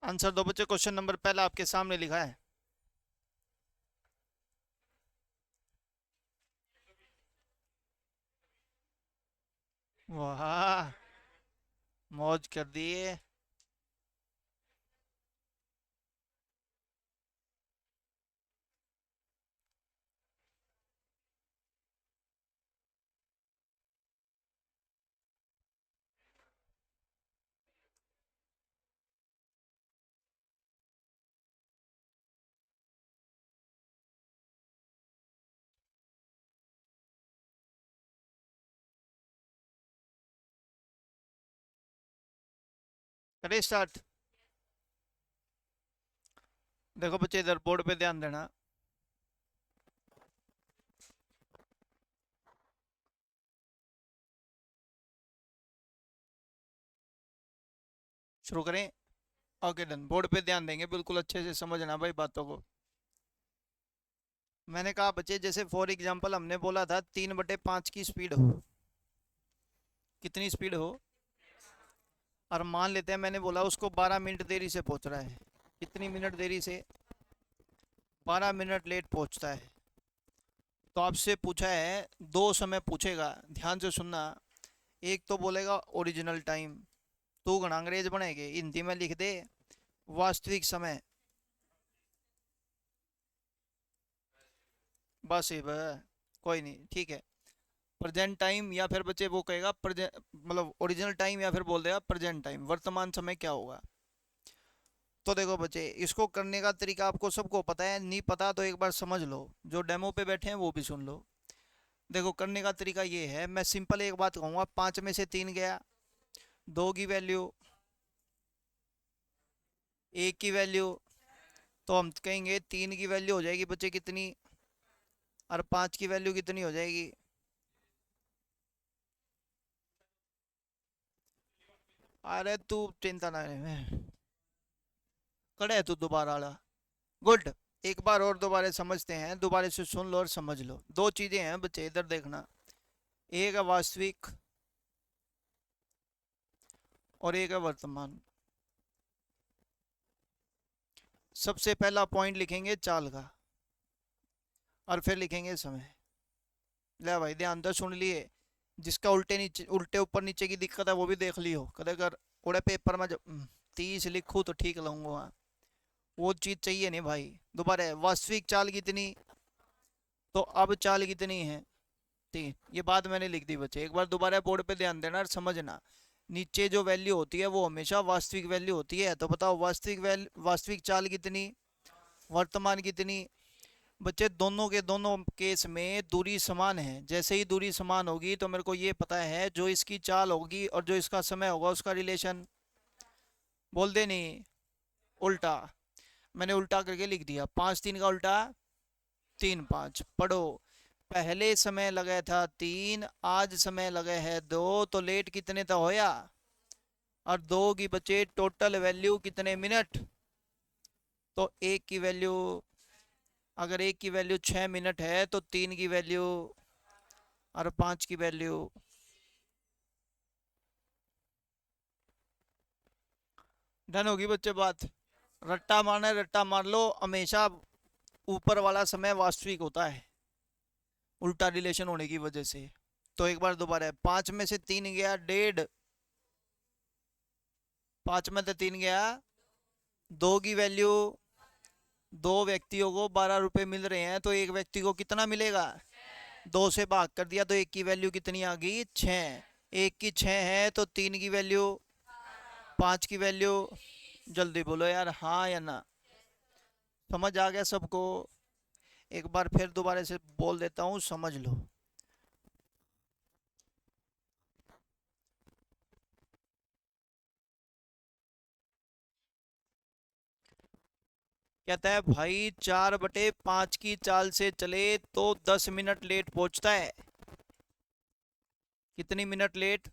Answer दो बच्चे। Question number पहला आपके सामने लिखा है। वाह, मौज कर दिए। करें स्टार्ट। देखो बच्चे, इधर बोर्ड पे ध्यान देना। शुरू करें। Okay done. बोर्ड पे ध्यान देंगे, बिल्कुल अच्छे से समझना भाई बातों को। मैंने कहा बच्चे, जैसे फॉर एग्जांपल हमने बोला था 3/5 की स्पीड हो। कितनी स्पीड हो? और मान लेते हैं मैंने बोला उसको 12 मिनट देरी से पहुंच रहा है। कितनी मिनट देरी से? 12 मिनट लेट पहुंचता है। तो आपसे पूछा है, दो समय पूछेगा, ध्यान से सुनना। एक तो बोलेगा ओरिजिनल टाइम, तू घना अंग्रेज बनेगे, हिंदी में लिख दे वास्तविक समय। बस ये कोई नहीं, ठीक है। प्रेजेंट टाइम, या फिर बच्चे वो कहेगा प्रेजेंट, मतलब ओरिजिनल टाइम, या फिर बोल देगा प्रेजेंट टाइम, वर्तमान समय क्या होगा। तो देखो बच्चे, इसको करने का तरीका आपको सबको पता है, नहीं पता तो एक बार समझ लो, जो डेमो पे बैठे हैं वो भी सुन लो। देखो करने का तरीका ये है, मैं सिंपल एक बात कहूँगा, 5 में से 3 गया, 2 की वैल्यू, 1 की वैल्यू, तो हम कहेंगे 3 की वैल्यू हो जाएगी बच्चे कितनी, और 5 की वैल्यू कितनी हो जाएगी। अरे तू चिंता ना करे, खड़े है तू दोबारा वाला। गुड। एक बार और दोबारा समझते हैं, दोबारा से सुन लो और समझ लो। दो चीजें हैं बच्चे, इधर देखना। एक है वास्तविक, और एक है वर्तमान। सबसे पहला पॉइंट लिखेंगे चाल का, और फिर लिखेंगे समय। ले भाई ध्यान तो सुन लिए। जिसका उल्टे नीचे, उल्टे ऊपर नीचे की दिक्कत है वो भी देख लियो, कदे अगर उड़े पेपर में जब 30 लिखूँ तो ठीक लाऊंगा। वो चीज चाहिए नहीं भाई। दोबारा, वास्तविक चाल कितनी, तो अब चाल कितनी है, 3। ये बात मैंने लिख दी बच्चे, एक बार दोबारा बोर्ड पे ध्यान देना और समझना। नीचे जो वैल्यू होती है वो हमेशा वास्तविक वैल्यू होती है। तो बताओ वास्तविक चाल कितनी, वर्तमान कितनी। बच्चे दोनों के दोनों केस में दूरी समान है। जैसे ही दूरी समान होगी तो मेरे को ये पता है जो इसकी चाल होगी और जो इसका समय होगा उसका रिलेशन। बोल दे नहीं, उल्टा। मैंने उल्टा करके लिख दिया, 5 3 का उल्टा 3 5। पढ़ो, पहले समय लगे था 3, आज समय लगे है 2, तो लेट कितने तक होया। और 2 की बचे टोटल वैल्यू कितने मिनट। तो एक की वैल्यू, अगर एक की वैल्यू 6 मिनट है तो 3 की वैल्यू और 5 की वैल्यू। डन होगी बच्चे बात। रट्टा मारना है, रट्टा मार लो, हमेशा ऊपर वाला समय वास्तविक होता है, उल्टा रिलेशन होने की वजह से। तो एक बार दोबारा, 5 में से 3 गया 1.5, 5 में से 3 गया। 2 की वैल्यू, 2 व्यक्तियों को 12 रुपए मिल रहे हैं, तो एक व्यक्ति को कितना मिलेगा। 2 से भाग कर दिया तो एक की वैल्यू कितनी आ गई, 6। एक की 6 है तो 3 की वैल्यू, 5 की वैल्यू। जल्दी बोलो यार, हाँ या ना। समझ आ गया सबको? एक बार फिर दोबारा से बोल देता हूँ, समझ लो। कहता है भाई 4/5 की चाल से चले तो 10 मिनट लेट पहुंचता है। कितनी मिनट लेट?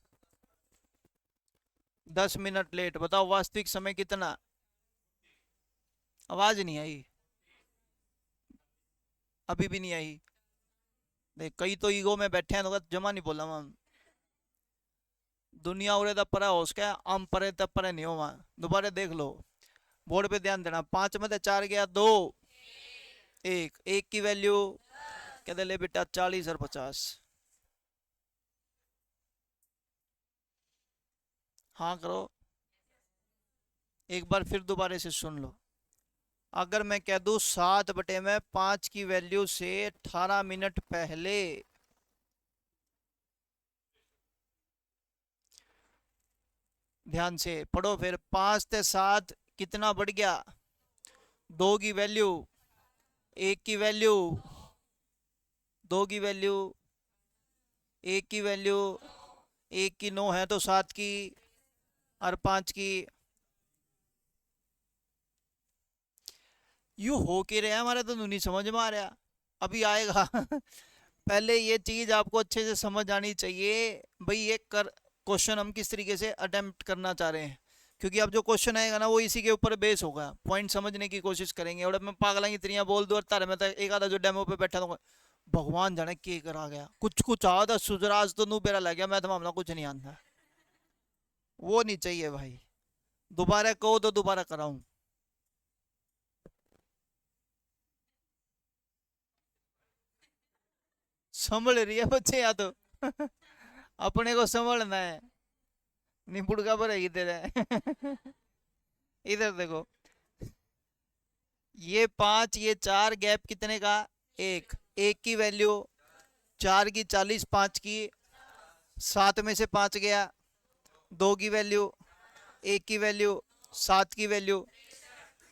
10 minute late. बताओ वास्तविक समय कितना। आवाज नहीं आई? अभी भी नहीं आई? देख, कई तो ईगो में बैठे हैं तो जमा नहीं बोला मैं। दुनिया उरे तब परा हो उसके, हम परे तब परे नहीं हो वहाँ। दोबारा देख लो। बोर्ड पे ध्यान देना। 5 में से 4 गया, 2 1, 1 की वैल्यू कहते ले बेटा 40 और 50। हाँ करो, एक बार फिर दोबारा से सुन लो। अगर मैं कह दूं 7/5 की वैल्यू से 18 मिनट पहले, ध्यान से पढ़ो फिर, 5 से 7 कितना बढ़ गया, 2 की वैल्यू, 1 की वैल्यू, 2 की वैल्यू, 1 की वैल्यू, 1 की 9 है तो 7 की और 5 की। यू हो के रहे हमारे तो नहीं समझ में आ रहा, अभी आएगा। पहले ये चीज आपको अच्छे से समझ आनी चाहिए भाई, ये कर क्वेश्चन हम किस तरीके से अटेम्प्ट करना चाह रहे हैं, क्योंकि अब जो क्वेश्चन आएगा ना वो इसी के ऊपर बेस होगा, पॉइंट समझने की कोशिश करेंगे। और अब मैं पागला की तरियां बोल दूं और तारे में तो एक आधा जो डेमो पे बैठा था, भगवान जाने के करा गया, कुछ कुछ आता सुजराज तो नू बेरा लग गया, मैं तो मामला कुछ नहीं आता। वो नहीं चाहिए भाई, दोबारा कहो तो दोबारा कराऊं। संभल रही है बच्चे या तो। अपने को संभलना है, निपुण का पर इधर है। इधर देखो, ये 5 ये 4 गैप कितने का, 1, 1 की वैल्यू, 4 की 40, 5 की 7 में से 5 गया, 2 की वैल्यू, 1 की वैल्यू, 7 की वैल्यू।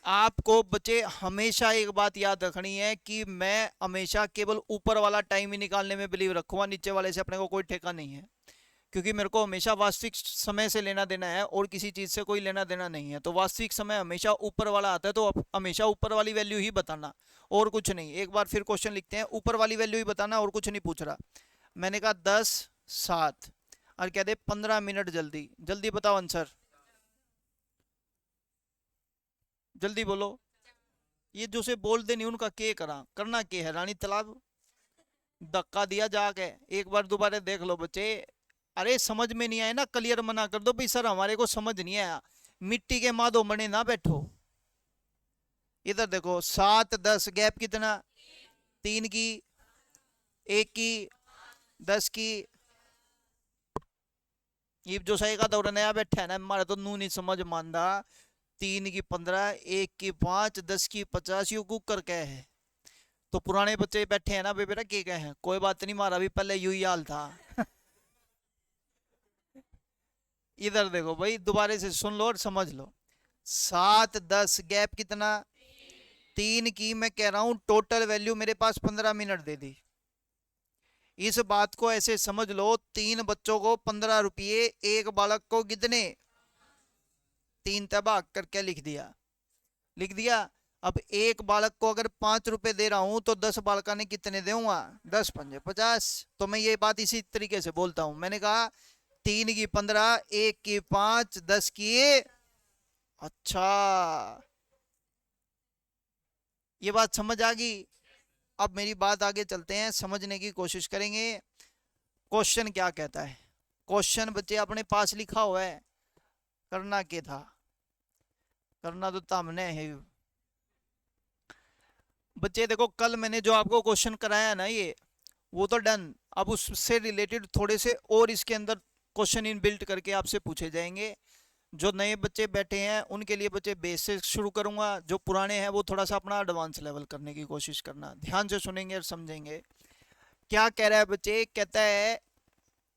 आपको बच्चे हमेशा एक बात याद रखनी है कि मैं हमेशा केवल ऊपर वाला टाइम ही निकालने में बिलीव रखूंगा, नीचे वाले से अपने को कोई ठेका नहीं है, क्योंकि मेरे को हमेशा वास्तविक समय से लेना देना है और किसी चीज़ से कोई लेना देना नहीं है। तो वास्तविक समय हमेशा ऊपर वाला आता है, तो हमेशा ऊपर वाली वैल्यू ही बताना और कुछ नहीं। एक बार फिर क्वेश्चन लिखते हैं, ऊपर वाली वैल्यू ही बताना और कुछ नहीं पूछ रहा। मैंने कहा 10 7 और कह दे 15 मिनट, जल्दी जल्दी बताओ आंसर, जल्दी बोलो। ये जो से बोलते नहीं उनका के करा, करना के है रानी तालाब, धक्का दिया जाके। एक बार दोबारा देख लो बच्चे। अरे समझ में नहीं आया ना, क्लियर मना कर दो भाई सर हमारे को समझ नहीं आया, मिट्टी के मादो बने ना बैठो। इधर देखो, 7 10 गैप कितना, 3 की, 1 की, 10 की। ये जो सही का दौरा नया बैठा है ना, हमारे तो नू नहीं समझ मानदा। 3 की 15, 1 की 5, 10 की 50, यू कुकर कह है। तो पुराने बच्चे बैठे हैं ना बेटा, के कहे हैं, कोई बात नहीं, हमारा भी पहले यू ही हाल था। इधर देखो भाई, दोबारा से सुन लो और समझ लो। 7 10 गैप कितना, 3 की, मैं कह रहा हूं टोटल वैल्यू मेरे पास 15 मिनट दे दी। इस बात को ऐसे समझ लो, 3 बच्चों को 15 रुपये, एक बालक को कितने, 3 तबाह करके लिख दिया, लिख दिया। अब एक बालक को अगर 5 रुपए दे रहा हूं तो 10 बालका ने कितने दूंगा, 10 पंजे 50। तो मैं ये बात इसी तरीके से बोलता हूं, मैंने कहा 3 की 15, 1 की 5, 10 की, अच्छा ये बात समझ आ गई। अब मेरी बात आगे चलते हैं, समझने की कोशिश करेंगे। क्वेश्चन क्या कहता है, क्वेश्चन बच्चे अपने पास लिखा हुआ है, करना क्या था, करना तो हमने है। बच्चे देखो, कल मैंने जो आपको क्वेश्चन कराया ना, ये वो तो डन। अब उससे रिलेटेड थोड़े से और इसके अंदर क्वेश्चन इन बिल्ट करके आपसे पूछे जाएंगे। जो नए बच्चे बैठे हैं उनके लिए बच्चे बेस से शुरू करूंगा, जो पुराने हैं वो थोड़ा सा अपना एडवांस लेवल करने की कोशिश करना, ध्यान से सुनेंगे और समझेंगे। क्या कह रहा है बच्चे, कहता है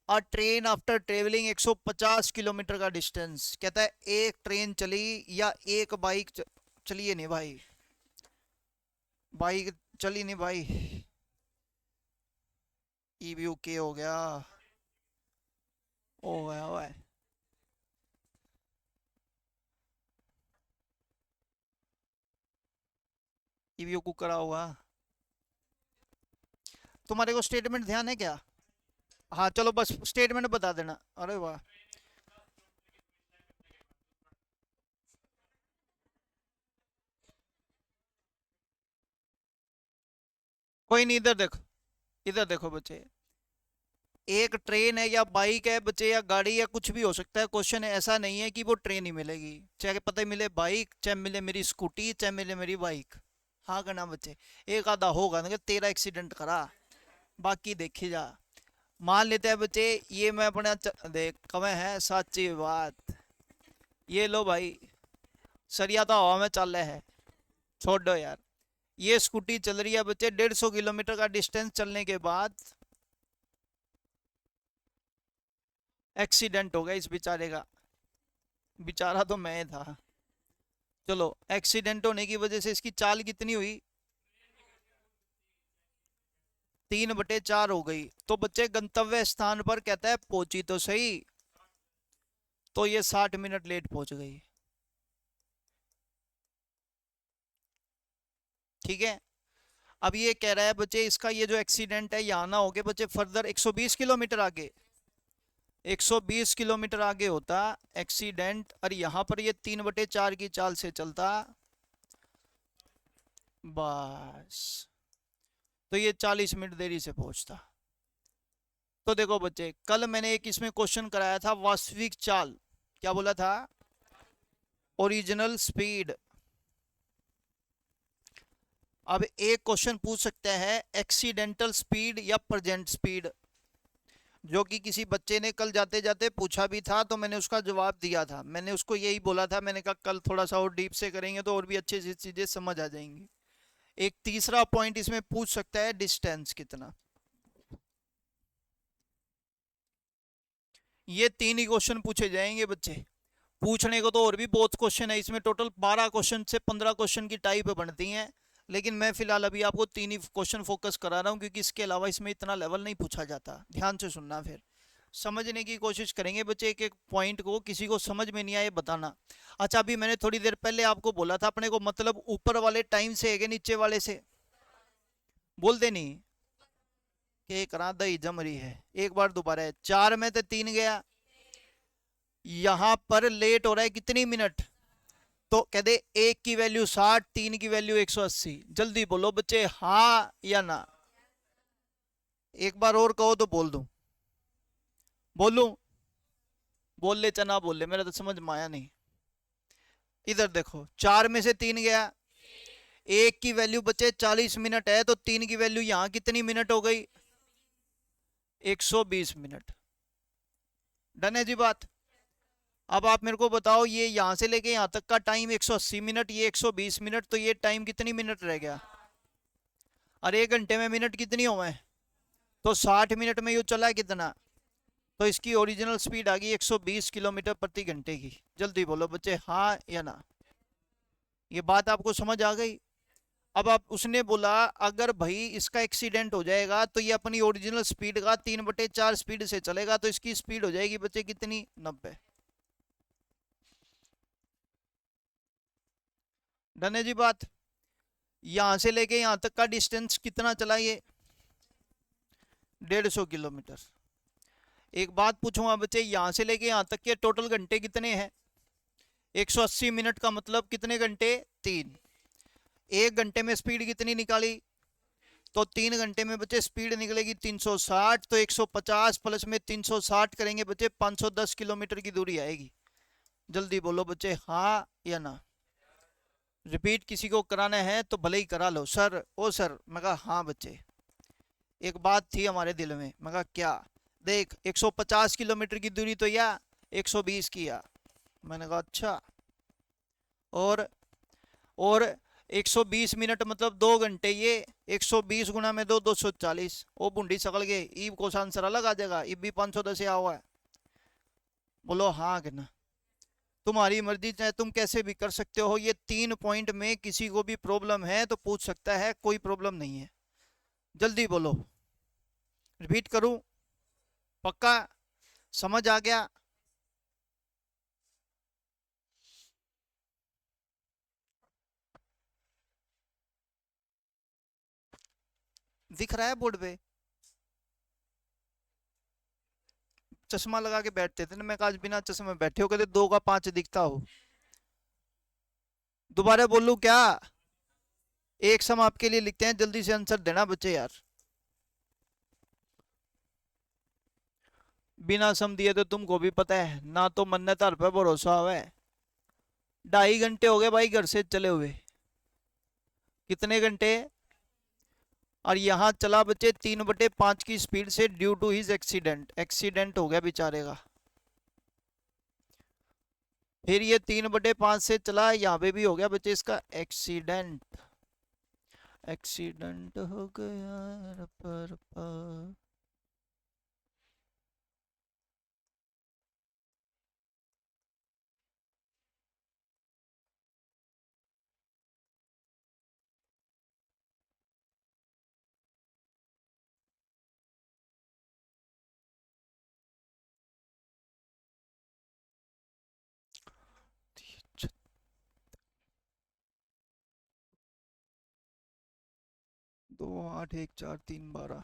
अ ट्रेन आफ्टर ट्रेवलिंग 150 किलोमीटर का डिस्टेंस, कहता है एक ट्रेन चली या एक बाइक चलिए नहीं भाई, बाइक चली नहीं भाई, ईवीयू के हो गया, ओ गया हुआ है। ईवीयू को करा हुआ, तुम्हारे को स्टेटमेंट ध्यान है क्या, हाँ चलो बस स्टेटमेंट बता देना, अरे वाह। कोई नहीं, इधर देखो, इधर देखो बच्चे, एक ट्रेन है या बाइक है बच्चे, या गाड़ी, या कुछ भी हो सकता है। क्वेश्चन ऐसा नहीं है कि वो ट्रेन ही मिलेगी, चाहे पता मिले बाइक, चाहे मिले मेरी स्कूटी, चाहे मिले मेरी बाइक। हाँ करना बच्चे, एक आधा होगा ना कि तेरा एक्सीडेंट करा, बाकी देखी जा। मान लेते हैं बच्चे, ये मैं अपना देख कमे है सच्ची बात। ये लो भाई, सरिया तो हवा में चल रहा है, छोड़ दो यार। ये स्कूटी चल रही है बच्चे 150 किलोमीटर का डिस्टेंस चलने के बाद एक्सीडेंट हो गया इस बेचारे का। बेचारा तो मैं था। चलो, एक्सीडेंट होने की वजह से इसकी चाल कितनी हुई, 3/4 हो गई। तो बच्चे गंतव्य स्थान पर कहता है पहुंची तो सही, तो ये 60 मिनट लेट पहुंच गई। ठीक है। अब ये कह रहा है बच्चे इसका ये जो एक्सीडेंट है यहाँ ना होके बच्चे फर्दर 120 किलोमीटर आगे, 120 किलोमीटर आगे होता एक्सीडेंट, और यहाँ पर ये 3/4 की चाल से चलता, बस तो ये 40 मिनट देरी से पहुंचता। तो देखो बच्चे, कल मैंने एक इसमें क्वेश्चन कराया था वास्तविक चाल, क्या बोला था, ओरिजिनल स्पीड। अब एक क्वेश्चन पूछ सकता है एक्सीडेंटल स्पीड या प्रेजेंट स्पीड, जो कि किसी बच्चे ने कल जाते जाते पूछा भी था, तो मैंने उसका जवाब दिया था। मैंने उसको यही बोला था, मैंने कहा कल थोड़ा सा और डीप से करेंगे तो और भी अच्छी अच्छी चीजें समझ आ जाएंगी। एक तीसरा पॉइंट इसमें पूछ सकता है डिस्टेंस कितना। ये 3 ही क्वेश्चन पूछे जाएंगे बच्चे। पूछने को तो और भी बहुत क्वेश्चन है इसमें, टोटल 12 क्वेश्चन से 15 क्वेश्चन की टाइप बनती हैं, लेकिन मैं फिलहाल अभी आपको 3 ही क्वेश्चन फोकस करा रहा हूँ, क्योंकि इसके अलावा इसमें इतना लेवल नहीं पूछा जाता। ध्यान से सुनना, फिर समझने की कोशिश करेंगे बच्चे, एक एक पॉइंट को, किसी को समझ में नहीं आए बताना। अच्छा, अभी मैंने थोड़ी देर पहले आपको बोला था अपने को मतलब ऊपर वाले टाइम से है कि नीचे वाले से, बोल दे नहीं कि करा दही जम रही है। एक बार दोबारा है, 4 में तो 3 गया, यहां पर लेट हो रहा है कितनी मिनट, तो कह दे एक की वैल्यू 60, 3 की वैल्यू 180। जल्दी बोलो बच्चे, हाँ या ना। एक बार और कहो तो बोल दूं, बोलूं, बोल ले चना बोल ले, मेरा तो समझ में आया नहीं। इधर देखो, 4 में से 3 गया, एक की वैल्यू बचे 40 मिनट है, तो 3 की वैल्यू यहां कितनी मिनट हो गई, 120 मिनट। डन है जी बात। अब आप मेरे को बताओ, ये यहां से लेके यहां तक का टाइम 180 मिनट, ये 120 मिनट, तो ये टाइम कितनी मिनट रह गया, और 1 घंटे में मिनट कितनी हो गए, तो 60 मिनट में ये चला कितना, तो इसकी ओरिजिनल स्पीड आ गई 120 किलोमीटर प्रति घंटे की। जल्दी बोलो बच्चे, हाँ या ना। ये बात आपको समझ आ गई। अब आप, उसने बोला अगर भाई इसका एक्सीडेंट हो जाएगा तो ये अपनी ओरिजिनल स्पीड का 3/4 स्पीड से चलेगा, तो इसकी स्पीड हो जाएगी बच्चे कितनी, 90। डन है जी बात। यहां से लेके यहां तक का डिस्टेंस कितना चला ये, 150 किलोमीटर। एक बात पूछूंगा बच्चे, यहां से लेके यहां तक के टोटल घंटे कितने हैं, 180 मिनट का मतलब कितने घंटे, 3। 1 घंटे में स्पीड कितनी निकाली, तो 3 घंटे में बच्चे स्पीड निकलेगी 360, तो 150 प्लस में 360 करेंगे बच्चे 510 किलोमीटर की दूरी आएगी। जल्दी बोलो बच्चे, हाँ या ना। रिपीट किसी को कराना है तो भले ही करा लो, सर ओ सर, मैं कहा हाँ बच्चे। एक बात थी हमारे दिल में, मैं कहा क्या, देख 150 किलोमीटर की दूरी तो या 120 की या, मैंने कहा अच्छा, और और 120 मिनट मतलब 2 घंटे, ये 120 गुना में 240। ओ बूंदी सकल गए, ईब को आंसर अलग आ जाएगा, ईब भी 510 आया हुआ है। बोलो हाँ कि ना। तुम्हारी मर्जी, चाहे तुम कैसे भी कर सकते हो। ये 3 पॉइंट में किसी को भी प्रॉब्लम है तो पूछ सकता है, कोई प्रॉब्लम नहीं है। जल्दी बोलो, रिपीट करूं, पक्का समझ आ गया। दिख रहा है बोर्ड पे, चश्मा लगा के बैठते थे ना, मैं आज बिना चश्मे बैठे हो, कहते 2 का 5 दिखता हो। दोबारा बोलूं क्या, एक सम आपके लिए लिखते हैं, जल्दी से आंसर देना बच्चे यार। बिना सम दिए तो तुमको भी पता है ना, तो मन्नत हर पे भरोसा है। 2.5 घंटे हो गए भाई घर से चले हुए। कितने घंटे? और यहाँ चला बच्चे 3/5 की स्पीड से due to his accident, accident हो गया बेचारे का। फिर ये 3/5 से चला, यहाँ पे भी हो गया बच्चे इसका एक्सीडेंट। एक्सीडेंट हो गया पर। दो 8 1 4 3 12।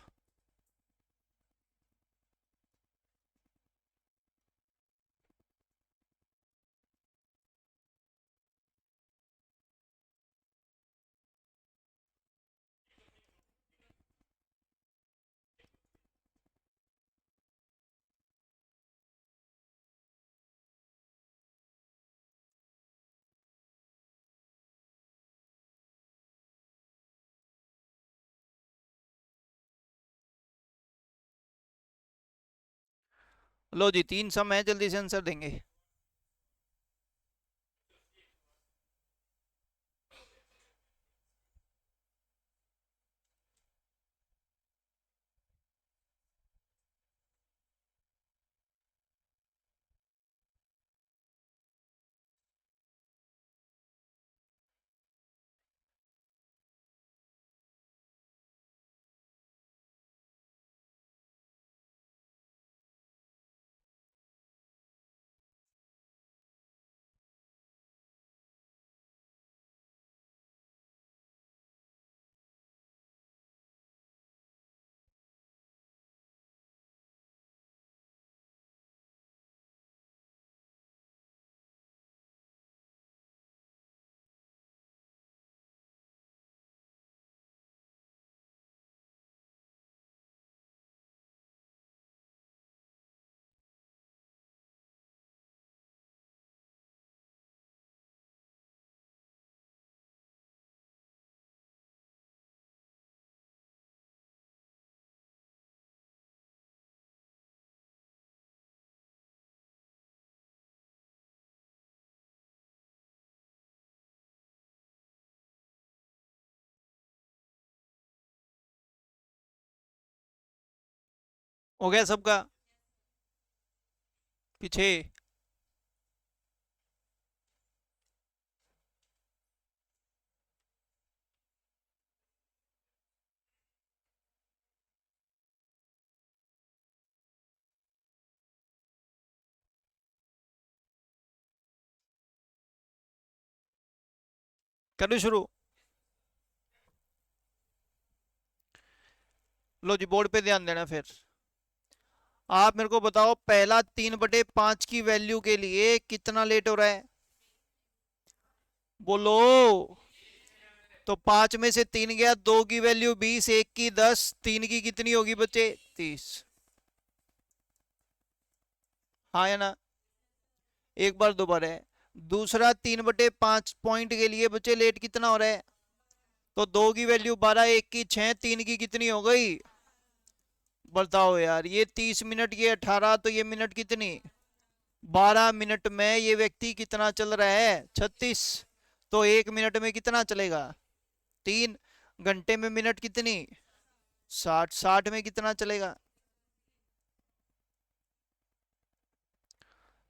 लो जी 3 सम है, जल्दी से आंसर देंगे। हो गया सबका? पीछे। करो शुरू। लो जी बोर्ड पे ध्यान देना फिर। आप मेरे को बताओ पहला 3/5 की वैल्यू के लिए कितना लेट हो रहा है? बोलो। तो 5 में से 3 गया, 2 की वैल्यू 20, 1 की 10, 3 की कितनी होगी बच्चे? 30। हाँ या ना? एक बार दोबारा है। दूसरा 3/5 पॉइंट के लिए बच्चे लेट कितना हो रहा है? तो 2 की वैल्यू 12, 1 की 6, 3 की कितनी हो गई? बताओ यार, ये 30 मिनट, ये 18, तो ये मिनट कितनी? 12 मिनट में ये व्यक्ति कितना चल रहा है? 36। तो 1 मिनट में कितना चलेगा? 3। घंटे में मिनट कितनी? 60। 60 में कितना चलेगा?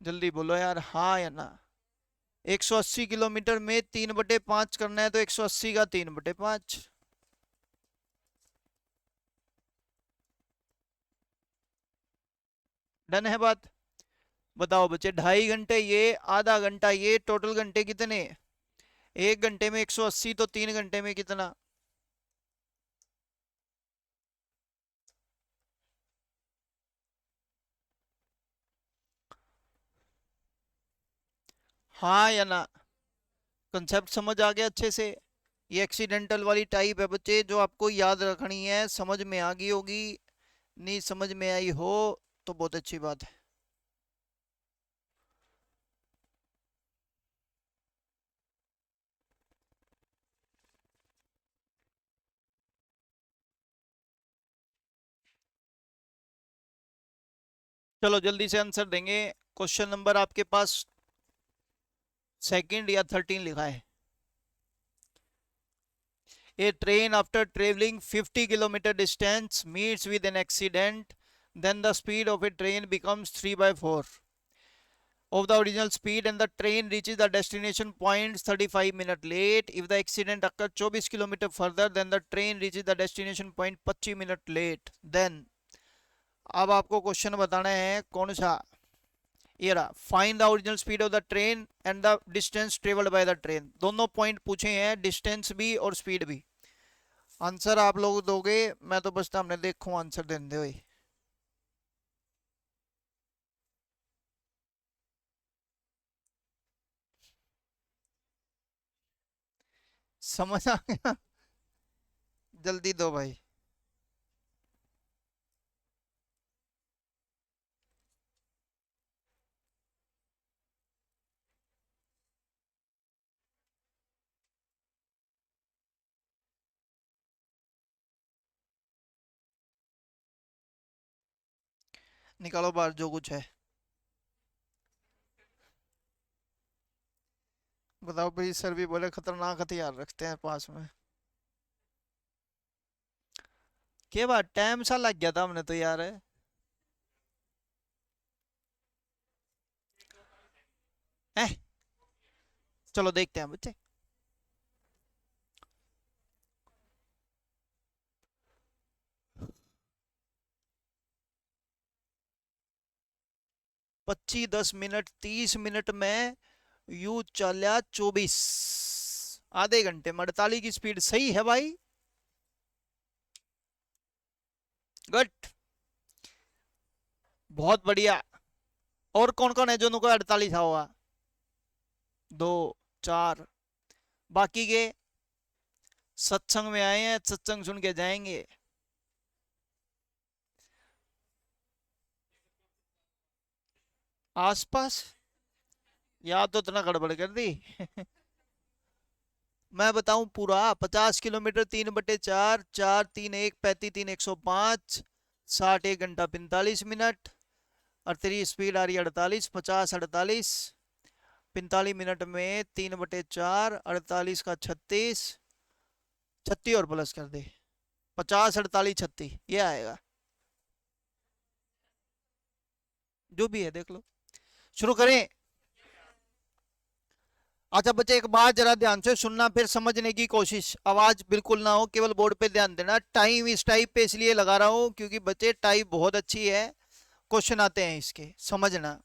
जल्दी बोलो यार, हाँ या ना? 180 किलोमीटर में 3/5 करना है, तो 180 का 3/5। डन है बात? बताओ बच्चे, 2.5 घंटे ये, आधा घंटा ये, टोटल घंटे कितने? 1 घंटे में 180, तो 3 घंटे में कितना? हाँ या ना? कंसेप्ट समझ आ गया अच्छे से? ये एक्सीडेंटल वाली टाइप है बच्चे, जो आपको याद रखनी है। समझ में आ गई होगी, नहीं समझ में आई हो तो बहुत अच्छी बात है। चलो जल्दी से आंसर देंगे। क्वेश्चन नंबर आपके पास सेकंड या 13 लिखा है। A train after traveling 50 kilometer distance meets with an accident, then the speed of a train becomes 3 by 4 of the original speed and the train reaches the destination point 35 minutes late. If the accident occurs 24 kilometer further, then the train reaches the destination point 25 minutes late. Then अब आपको question बताना है कौन सा। ये रहा, find the original speed of the train and the distance travelled by the train. दोनों point पूछे हैं, डिस्टेंस भी और स्पीड भी। आंसर आप लोग दोगे, मैं तो बस सामने देखूं आंसर देते हुए। समझ आ गया? जल्दी दो भाई। निकालो बाहर जो कुछ है। बताओ भाई, सर भी बोले खतरनाक हथियार रखते हैं पास में। क्या बात, टाइम सा लग गया था हमने तो यार। है, चलो देखते हैं बच्चे। 25 10 मिनट 30 मिनट में यू चला 24, आधे घंटे में 48 की स्पीड सही है भाई। गुड, बहुत बढ़िया। और कौन कौन है जो उनको 48 हुआ? दो, चार, बाकी के सत्संग में आए हैं, सत्संग सुन के जाएंगे। आसपास, या तो इतना गड़बड़ कर दी। मैं बताऊं पूरा, 50 किलोमीटर 3/4, 4 3 1 35 3 105, 60 1 घंटा 45 मिनट, और तेरी स्पीड आ रही है 48, 50 48, 45 मिनट में 3/4, 48 का 36, 36 और प्लस कर दे, 50 48 36 ये आएगा। जो भी है देख लो। शुरू करें? अच्छा बच्चे, एक बात जरा ध्यान से सुनना, फिर समझने की कोशिश, आवाज बिल्कुल ना हो, केवल बोर्ड पे ध्यान देना। टाइम इस टाइप पे इसलिए लगा रहा हूं क्योंकि बच्चे टाइप बहुत अच्छी है, क्वेश्चन आते हैं इसके, समझना।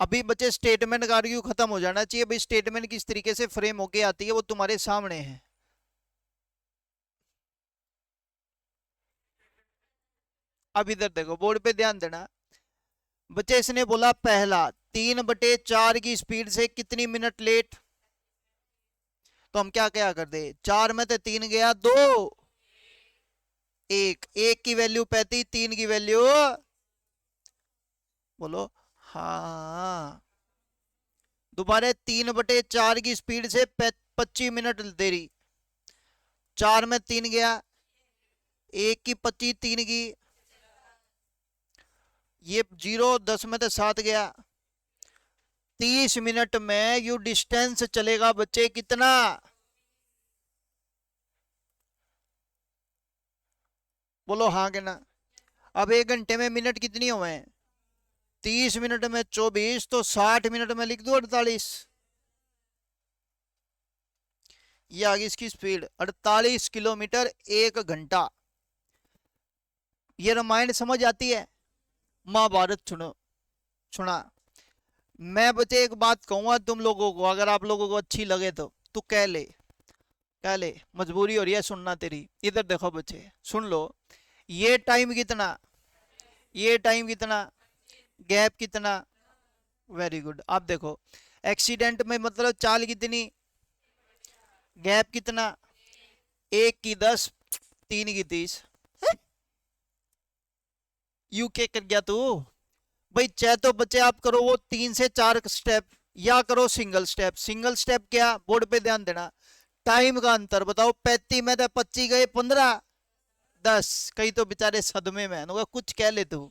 अभी बच्चे स्टेटमेंट का आर्ग्यू खत्म हो जाना चाहिए, भाई स्टेटमेंट किस तरीके से फ्रेम होके आती है वो तुम्हारे सामने है। अब इधर देखो, बोर्ड पे ध्यान देना। बच्चे इसने बोला पहला, 3/4 की स्पीड से कितनी मिनट लेट, तो हम क्या क्या कर दे, 4 में तो 3 गया, 2 1, 1 की वैल्यू 35, 3 की वैल्यू, बोलो हाँ। दोबारा 3/4 की स्पीड से 25 मिनट देरी, 4 में 3 गया, 1 की 25, 3 की, ये 0 10 में तो 7 गया, 30 मिनट में यू डिस्टेंस चलेगा बच्चे कितना? बोलो हाँ के ना। अब 1 घंटे में मिनट कितनी हुए हैं? 30 मिनट में 24, तो 60 मिनट में लिख दो 48। ये आ गई इसकी स्पीड, 48 किलोमीटर 1 घंटा। ये रामायण समझ आती है? महाभारत सुनो, सुना। मैं बच्चे एक बात कहूंगा तुम लोगों को, अगर आप लोगों को अच्छी लगे तो तू कह ले, कह ले, मजबूरी हो रही है सुनना तेरी। इधर देखो बच्चे, सुन लो। ये टाइम कितना, ये टाइम कितना, गैप कितना, वेरी गुड। आप देखो, एक्सीडेंट में मतलब चाल कितनी, गैप कितना, 1 की 10, 3 की 30, यूके कर गया तू। भाई चाहे तो बच्चे आप करो वो 3 से 4 स्टेप, या करो सिंगल स्टेप। सिंगल स्टेप क्या, बोर्ड पे ध्यान देना। टाइम का अंतर बताओ, 35 में तो 25 गए 15 10। कई तो बेचारे सदमे में है, कुछ कह ले तू।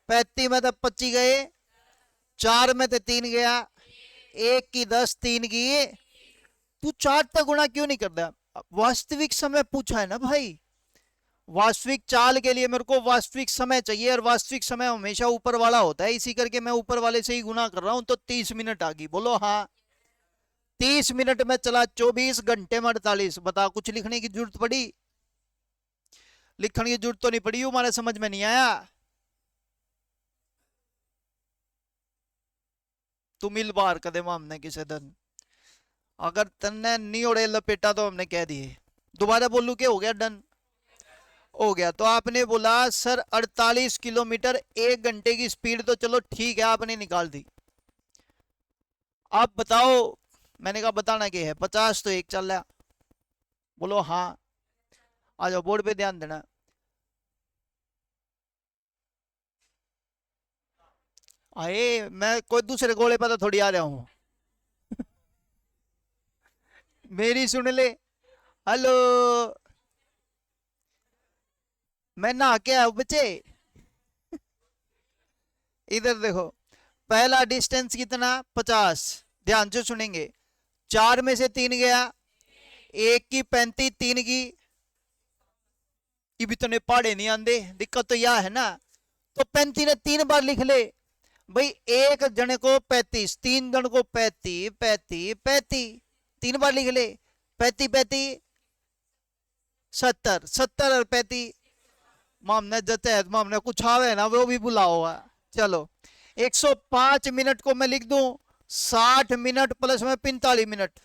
35 में तो 25 गए, 4 में तो 3 गया, 1 की 10 3 की। तू 4 तक गुणा क्यों नहीं करता? वास्तविक समय पूछा है ना भाई। वास्तविक चाल के लिए मेरे को वास्तविक समय चाहिए, और वास्तविक समय हमेशा ऊपर वाला होता है, इसी करके मैं ऊपर वाले से ही गुना कर रहा हूं। तो 30 मिनट आ गई, बोलो हाँ। 30 मिनट में चला 24 घंटे में 48। बता, कुछ लिखने की जरूरत पड़ी? लिखने की जरूरत तो नहीं पड़ी, हमारे समझ में नहीं आया। तू मिल बाहर कदम हमने किसे दिन, अगर तन्ने नहीं उड़े लपेटा तो हमने कह दिए। दोबारा बोलू क्या हो गया? डन हो गया। तो आपने बोला सर 48 किलोमीटर 1 घंटे की स्पीड, तो चलो ठीक है आपने निकाल दी। आप बताओ, मैंने कहा बताना क्या है, 50 तो एक चल रहा। बोलो हाँ। आ जाओ, बोर्ड पे ध्यान देना। आए, मैं कोई दूसरे गोले पर तो थोड़ी आ रहा हूँ। मेरी सुन ले। हेलो, मैं नहा के आया हूँ बच्चे। इधर देखो, पहला डिस्टेंस कितना, 50। ध्यान से सुनेंगे। 4 में से 3 गया, 1 की 35 3 की। ये भी तो पहाड़े नहीं आंदे, दिक्कत तो यह है ना। तो 35 ने 3 बार लिख ले भाई। एक जने को 35, 3 जन को 35 35 35, 3 बार लिख ले। 35 35 70, 70 और 35। मामने जते मामने कुछ आवे ना वो भी बुलाओ। चलो 105 मिनट को मैं लिख दूं 60 मिनट प्लस में 45 मिनट।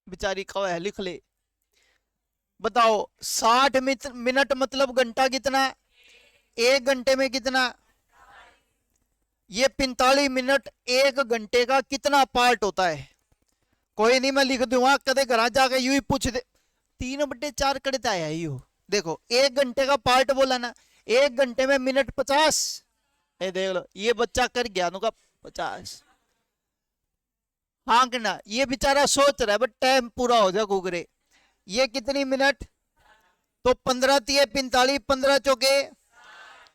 बेचारी कव है, लिख ले। बताओ 60 मिनट मतलब घंटा कितना, 1 घंटे में कितना? ये 45 मिनट 1 घंटे का कितना पार्ट होता है? कोई नहीं, मैं लिख दूंगा, कदे घर जाके यू ही पूछ दे। 3/4 करता है यू। देखो 1 घंटे का पार्ट बोला ना, 1 घंटे में मिनट 50। ये देख लो, ये बच्चा कर गया का 50। हाँ कि ना, ये बेचारा सोच रहा है बट टाइम पूरा हो जाए कुकरे। ये कितनी मिनट, तो 15 तिये 45, 15 चौके।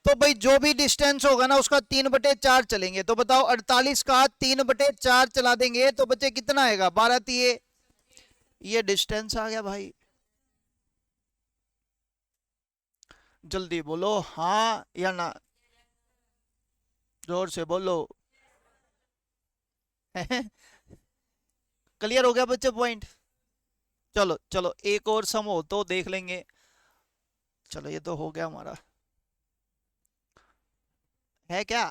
तो भाई जो भी डिस्टेंस होगा ना उसका 3/4 चलेंगे। तो बताओ 48 का 3/4 चला देंगे तो बच्चे कितना आएगा, 12 तिये। ये डिस्टेंस आ गया भाई। जल्दी बोलो हाँ या ना, जोर से बोलो। क्लियर हो गया बच्चे पॉइंट? चलो चलो, एक और सम हो तो देख लेंगे। चलो ये तो हो गया हमारा, है क्या?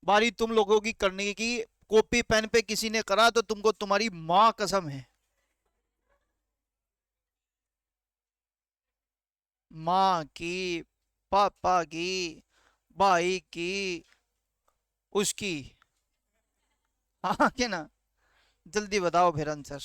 बारी तुम लोगों की करने की। कॉपी पेन पे किसी ने करा तो तुमको तुम्हारी माँ कसम है। माँ की, पापा की, भाई की, उसकी। हाँ क्या ना, जल्दी बताओ फिर आंसर।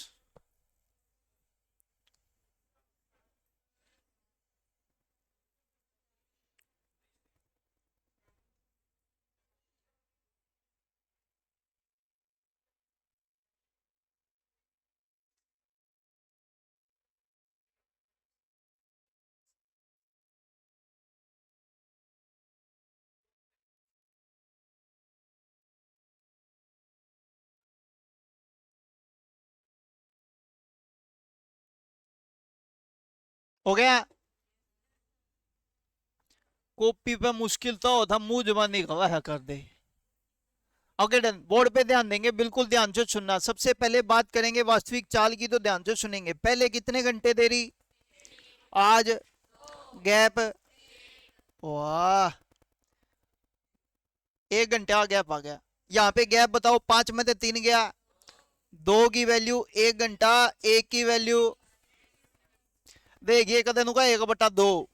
हो गया। कॉपी पे मुश्किल तो होता, मुंह जबानी गवाह कर दे। ओके डन, बोर्ड पे ध्यान देंगे, बिल्कुल ध्यान से सुनना। सबसे पहले बात करेंगे वास्तविक चाल की, तो ध्यान से सुनेंगे। पहले कितने घंटे दे रही आज, गैप, वाह 1 घंटे का गैप आ गया। यहाँ पे गैप बताओ, 5 में से 3 गया, 2 की वैल्यू 1 घंटा, 1 की वैल्यू देखिए कदम का 1/2।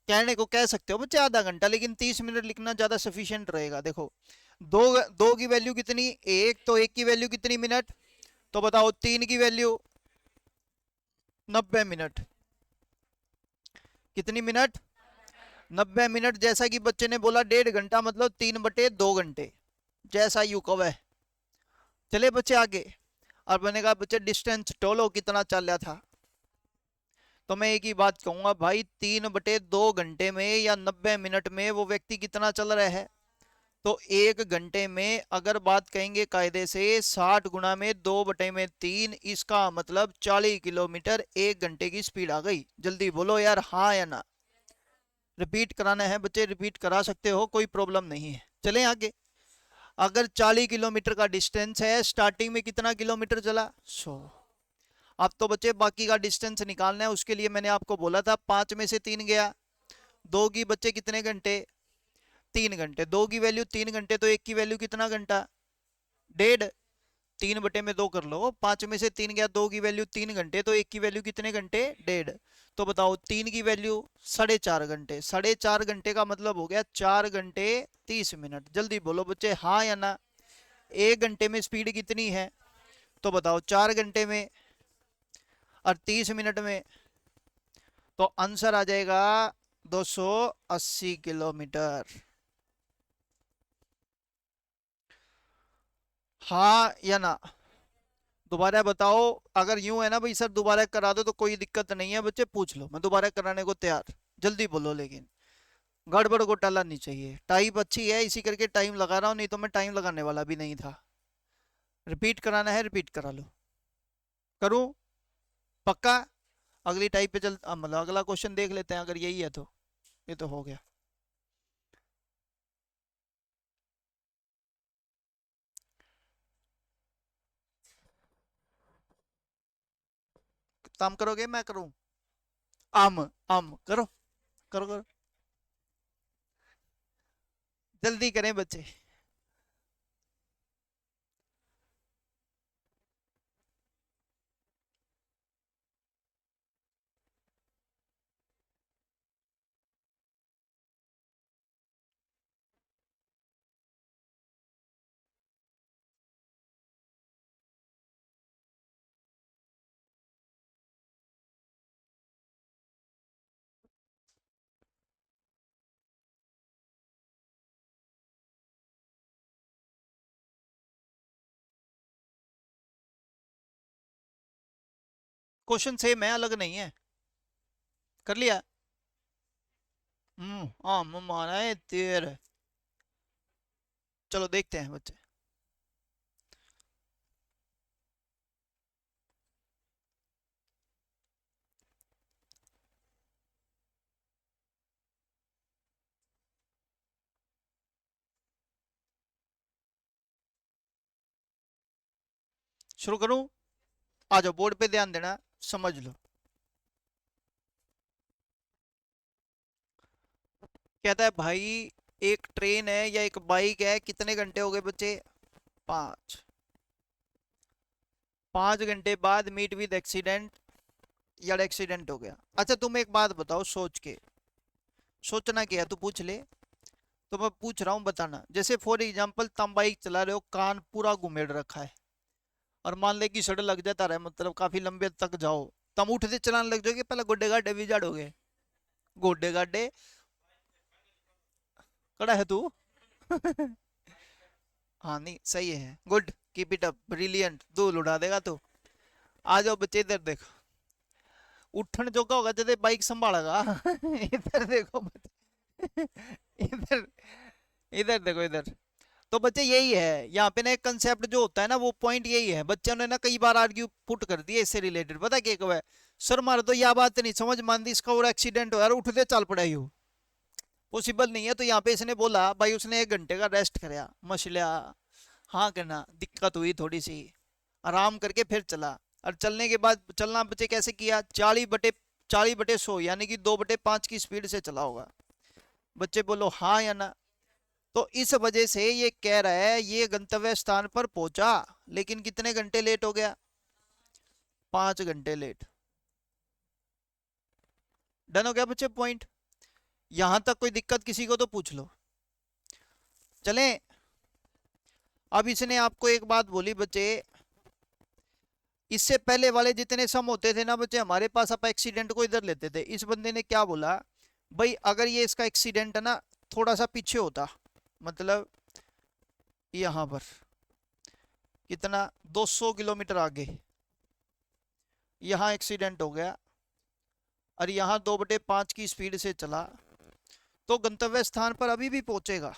कहने को कह सकते हो बच्चे आधा घंटा, लेकिन 30 मिनट लिखना ज्यादा सफिशियंट रहेगा। देखो दो, 2 की वैल्यू कितनी 1, तो 1 की वैल्यू कितनी मिनट, तो बताओ 3 की वैल्यू 90 मिनट। कितनी मिनट? 90 मिनट। जैसा कि बच्चे ने बोला 1.5 घंटा, मतलब 3/2 घंटे, जैसा यू कव है। चले बच्चे आगे। और मैंने कहा बच्चे डिस्टेंस टोलो कितना चल रहा था। तो मैं एक ही बात कहूंगा भाई, 3/2 घंटे में या 90 मिनट में वो व्यक्ति कितना चल रहा है। तो 1 घंटे में अगर बात कहेंगे कायदे से 60 × 2/3, इसका मतलब 40 किलोमीटर 1 घंटे की स्पीड आ गई। जल्दी बोलो यार, हाँ या ना। रिपीट कराना है बच्चे, रिपीट करा सकते हो, कोई प्रॉब्लम नहीं है। चलें आगे। अगर 40 किलोमीटर का डिस्टेंस है, स्टार्टिंग में कितना किलोमीटर चला? 100। अब तो बच्चे बाकी का डिस्टेंस निकालना है, उसके लिए मैंने आपको बोला था 5 में से 3 गया। 2 की बच्चे कितने घंटे? 3 घंटे। 2 की वैल्यू 3 घंटे, तो 1 की वैल्यू कितना घंटा? 1.5। 3/2 कर लो। 5 में से 3 गया, 2 की वैल्यू 3 घंटे, तो 1 की वैल्यू कितने घंटे? 1.5। तो बताओ 3 की वैल्यू 4.5 घंटे। 4.5 घंटे का मतलब हो गया 4 घंटे 30 मिनट। जल्दी बोलो बच्चे, हाँ या ना। 1 घंटे में स्पीड कितनी है? तो बताओ 4 घंटे में और 30 मिनट में, तो आंसर आ जाएगा 280 किलोमीटर। हाँ या ना? दोबारा बताओ। अगर यूं है ना भाई सर दोबारा करा दो तो कोई दिक्कत नहीं है बच्चे, पूछ लो, मैं दोबारा कराने को तैयार। जल्दी बोलो, लेकिन गड़बड़ घोटाला नहीं चाहिए। टाइप अच्छी है इसी करके टाइम लगा रहा हूँ, नहीं तो मैं टाइम लगाने वाला भी नहीं था। रिपीट कराना है, रिपीट करा लो। करूँ? पक्का? अगली टाइप पे चल, मतलब अगला क्वेश्चन देख लेते हैं, अगर यही है तो। ये तो हो गया। काम करोगे मैं करूँ? आम। आम करो। करो करो। जल्दी करें बच्चे। क्वेश्चन सेम है, अलग नहीं है। कर लिया। आम माना है तेर। चलो देखते हैं बच्चे। शुरू करूं? आ जाओ, बोर्ड पे ध्यान देना, समझ लो। कहता है भाई, एक ट्रेन है या एक बाइक है, कितने घंटे हो गए बच्चे? 5। 5 घंटे बाद मीट विद एक्सीडेंट, यार एक्सीडेंट हो गया। अच्छा तुम एक बात बताओ, सोच के, सोचना क्या है तू पूछ ले। तो मैं पूछ रहा हूँ बताना। जैसे फॉर एग्जांपल तुम बाइक चला रहे हो, कान पूरा घुमेड़ रखा है, और मान ले कि सड़ लग जाता है, मतलब काफी लंबे तक जाओ, तुम उठते चलाने लग जाओगे, पहले गोड्डे गाड्डे भी झाड़ोगे। गोड्डे गाड्डे। कड़ा है तू। हाँ नहीं सही है, good, keep it up, brilliant, धूल उड़ा देगा तू। आ जाओ बच्चे इधर देखो। उठन जोगा होगा जब बाइक संभालेगा। इधर देखो बच्चे। इधर, इधर देखो इधर। तो बच्चे यही है यहाँ पे ना, एक कंसेप्ट जो होता है ना, वो पॉइंट यही है। बच्चों ने ना कई बार आर्ग्यू पुट कर दिया इससे रिलेटेड, पता क्या कहा है? सर मारे तो यह बात नहीं समझ मान दी, इसका और एक्सीडेंट हो यार, उठते चल पड़ा यूं, पॉसिबल नहीं है। तो यहाँ पे इसने बोला भाई, उसने 1 घंटे का रेस्ट कराया, मछलिया, हाँ करना, दिक्कत हुई थोड़ी सी, आराम करके फिर चला। और चलने के बाद, चलना बच्चे कैसे किया? 40/100, यानी कि 2/5 की स्पीड से चला होगा। बच्चे बोलो हाँ या ना। तो इस वजह से ये कह रहा है ये गंतव्य स्थान पर पहुंचा, लेकिन कितने घंटे लेट हो गया? 5 घंटे लेट। डन हो गया बच्चे पॉइंट? यहां तक कोई दिक्कत किसी को तो पूछ लो। चलें। अब इसने आपको एक बात बोली बच्चे, इससे पहले वाले जितने सम होते थे ना बच्चे हमारे पास, आप एक्सीडेंट को इधर लेते थे। इस बंदे ने क्या बोला भाई, अगर ये इसका एक्सीडेंट है ना थोड़ा सा पीछे होता, मतलब यहां पर कितना 200 किलोमीटर आगे यहाँ एक्सीडेंट हो गया, और यहाँ 2/5 की स्पीड से चला, तो गंतव्य स्थान पर अभी भी पहुंचेगा,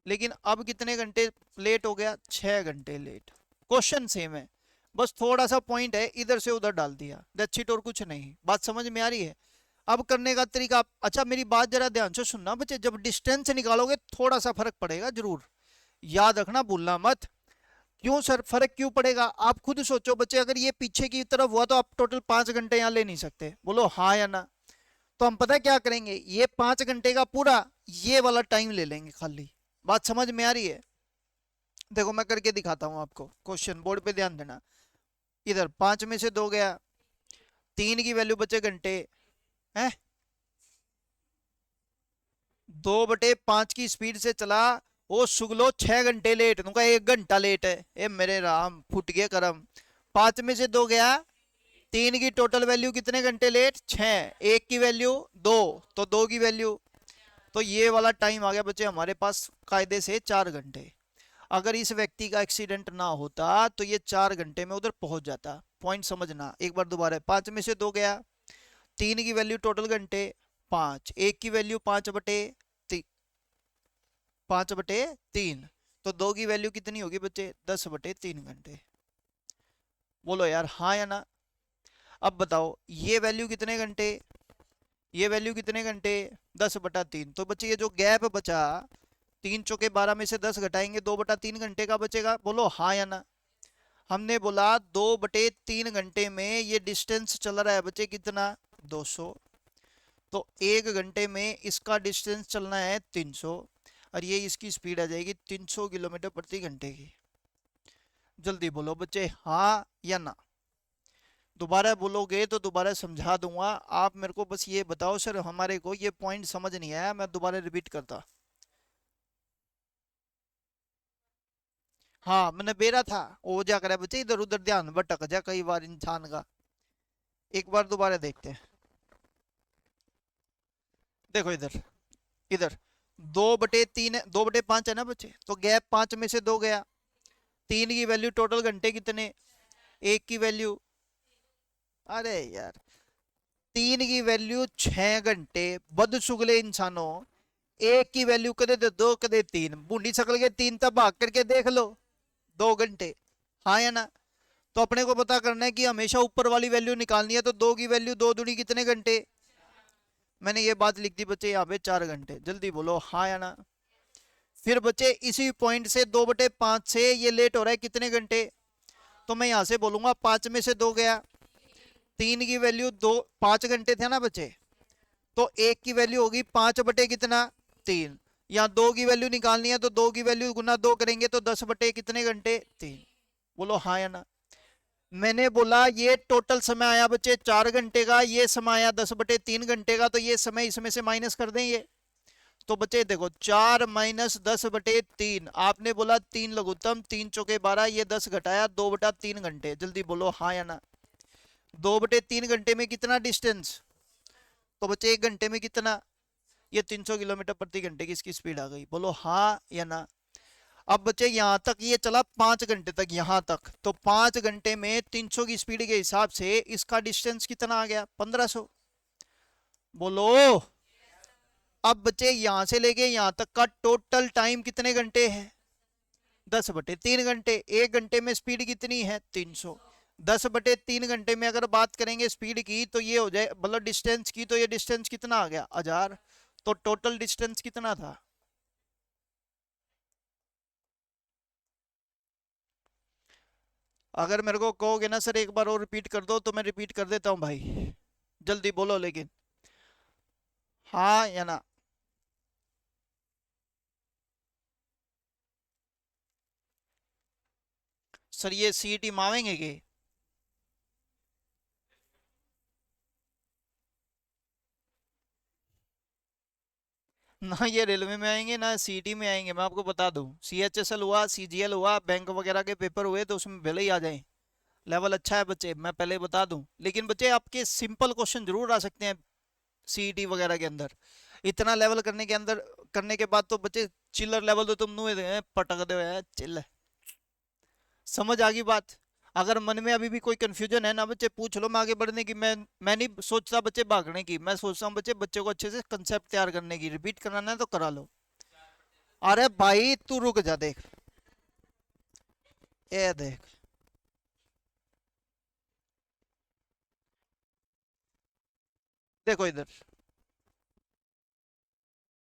लेकिन अब कितने घंटे लेट हो गया, 6 घंटे लेट। क्वेश्चन सेम है, बस थोड़ा सा पॉइंट है इधर से उधर डाल दिया, दैट्स इट, और कुछ नहीं। बात समझ में आ रही है? अब करने का तरीका, अच्छा मेरी बात जरा ध्यान से सुनना बच्चे, जब डिस्टेंस निकालोगे थोड़ा सा फर्क पड़ेगा जरूर, याद रखना, भूलना मत। क्यों सर फर्क क्यों पड़ेगा, आप खुद सोचो बच्चे, अगर ये पीछे की तरफ हुआ तो आप टोटल 5 घंटे यहाँ ले नहीं सकते, बोलो हाँ या ना। तो हम पता क्या करेंगे, ये 5 घंटे का पूरा ये वाला टाइम ले लेंगे खाली। बात समझ में आ रही है? देखो मैं करके दिखाता हूँ आपको, क्वेश्चन बोर्ड पे ध्यान देना। इधर 5 में से 2 गया, 3 की वैल्यू बचे घंटे है, 2/5 की स्पीड से चला, ओ सुगलो 6 घंटे लेट, तुमका 1 घंटा लेट है, ए मेरे राम फुट गए करम। 5 में से 2 गया, 3 की टोटल वैल्यू कितने घंटे लेट, 6, 1 की वैल्यू 2, तो 2 की वैल्यू, तो ये वाला टाइम आ गया बच्चे हमारे पास कायदे से 4 घंटे। अगर इस व्यक्ति का एक्सीडेंट ना होता तो ये 4 घंटे में उधर पहुंच जाता। पॉइंट समझना एक बार दोबारा, 5 में से 2 गया, 3 की वैल्यू टोटल घंटे 5, 1 की वैल्यू 5/3, तो 2 की वैल्यू कितनी होगी बच्चे, 10/3 घंटे। बोलो यार हाँ या ना। अब बताओ ये वैल्यू कितने घंटे, ये वैल्यू कितने घंटे, 10/3। तो बच्चे ये जो गैप बचा, 3 × 12 में से 10 घटाएंगे, 2/3 घंटे का बचेगा, बोलो हाँ या ना। हमने बोला 2/3 घंटे में ये डिस्टेंस चल रहा है बच्चे कितना, 200, तो 1 घंटे में इसका डिस्टेंस चलना है 300, और ये इसकी स्पीड आ जाएगी 300 किलोमीटर प्रति घंटे की। जल्दी बोलो बच्चे हाँ या ना। दोबारा बोलोगे तो दोबारा समझा दूंगा, आप मेरे को बस ये बताओ सर हमारे को ये पॉइंट समझ नहीं आया, मैं दोबारा रिपीट करता। हाँ मैंने बेरा था, वो जा कर बच्चे इधर उधर ध्यान भटक जा कई बार इंसान का। एक बार दोबारा देखते हैं, देखो इधर, इधर 2/3 2/5 है ना बच्चे, तो गैप 5 में से 2 गया, 3 की वैल्यू टोटल घंटे कितने, 1 की वैल्यू, अरे यार 3 की वैल्यू 6 घंटे, बदसुगले इंसानों, 1 की वैल्यू कदे दे 2 कदे 3, बूढ़ी शकल के 3 तब भाग करके देख लो, 2 घंटे, हाँ या ना। तो अपने को पता करना है कि हमेशा ऊपर वाली वैल्यू निकालनी है, तो 2 की वैल्यू 2 दूनी कितने घंटे, मैंने ये बात लिख दी बच्चे यहाँ पे 4 घंटे। जल्दी बोलो हाँ या ना। फिर बच्चे इसी पॉइंट से 2/5 से ये लेट हो रहा है कितने घंटे, तो मैं यहाँ से बोलूंगा 5 में से 2 गया, 3 की वैल्यू 2, 5 घंटे थे ना बच्चे, तो 1 की वैल्यू होगी 5/3, यहाँ 2 की वैल्यू निकालनी है, तो 2 की वैल्यू गुना 2 करेंगे तो 10 कितने घंटे, 3। बोलो हाँ या ना। मैंने बोला ये टोटल समय आया बच्चे 4 घंटे का, ये समय आया 10/3 घंटे का, तो ये समय इसमें से माइनस कर दें ये, तो बच्चे देखो 4 - 10/3, आपने बोला 3 लघुत्तम, 3 × 12, ये 10 घटाया 2/3 घंटे। जल्दी बोलो हाँ या ना। 2/3 घंटे में कितना डिस्टेंस, तो बच्चे 1 घंटे में कितना, ये 300 किलोमीटर प्रति घंटे की इसकी स्पीड आ गई, बोलो हाँ या ना। अब बच्चे यहां तक ये चला 5 घंटे तक, यहां तक, तो 5 घंटे में 300 की स्पीड के हिसाब से इसका डिस्टेंस कितना आ गया, 1500। बोलो अब बच्चे यहां से लेके यहां तक का टोटल टाइम कितने घंटे है, 10/3 घंटे। 1 घंटे में स्पीड कितनी है, 300। 10/3 घंटे में अगर बात करेंगे स्पीड की, तो ये हो जाए मतलब डिस्टेंस की, तो ये डिस्टेंस कितना आ गया, 1000। तो टोटल डिस्टेंस कितना था, अगर मेरे को कहोगे ना सर एक बार और रिपीट कर दो, तो मैं रिपीट कर देता हूँ भाई, जल्दी बोलो लेकिन हाँ या ना। सर ये सीईटी मावेंगे के, ना ये रेलवे में आएंगे ना सीईटी में आएंगे, मैं आपको बता दूं, सीएचएसएल हुआ, सीजीएल हुआ, बैंक वगैरह के पेपर हुए तो उसमें भले ही आ जाए, लेवल अच्छा है बच्चे, मैं पहले बता दूं। लेकिन बच्चे आपके सिंपल क्वेश्चन जरूर आ सकते हैं सीईटी वगैरह के अंदर। इतना लेवल करने के अंदर, करने के बाद तो बच्चे चिल्लर लेवल तो तुम नुए दे पटक दे चिल्ल। समझ आ गई बात? अगर मन में अभी भी कोई कंफ्यूजन है ना बच्चे, पूछ लो। मैं आगे बढ़ने की मैं नहीं सोचता बच्चे भागने की, मैं सोचता हूँ बच्चे बच्चे को अच्छे से कंसेप्ट तैयार करने की। रिपीट कराना है तो करा लो। अरे भाई तू रुक जा, देख ये देख। देखो इधर,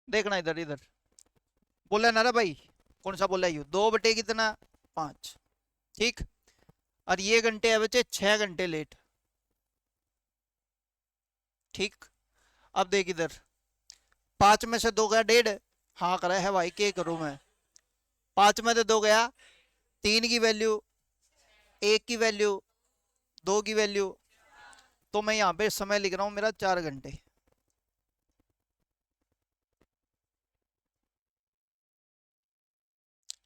देखना इधर इधर। बोला ना रे भाई, कौन सा बोला? यू 2 बटे कितना 5, ठीक। और ये घंटे है बच्चे 6 घंटे लेट, ठीक। अब देख इधर, 5 में से 2 गया 1.5। हाँ करा है भाई, क्या करूं मैं? 5 में से 2 गया, 3 की वैल्यू, 1 की वैल्यू, 2 की वैल्यू। तो मैं यहाँ पे समय लिख रहा हूँ मेरा 4 घंटे।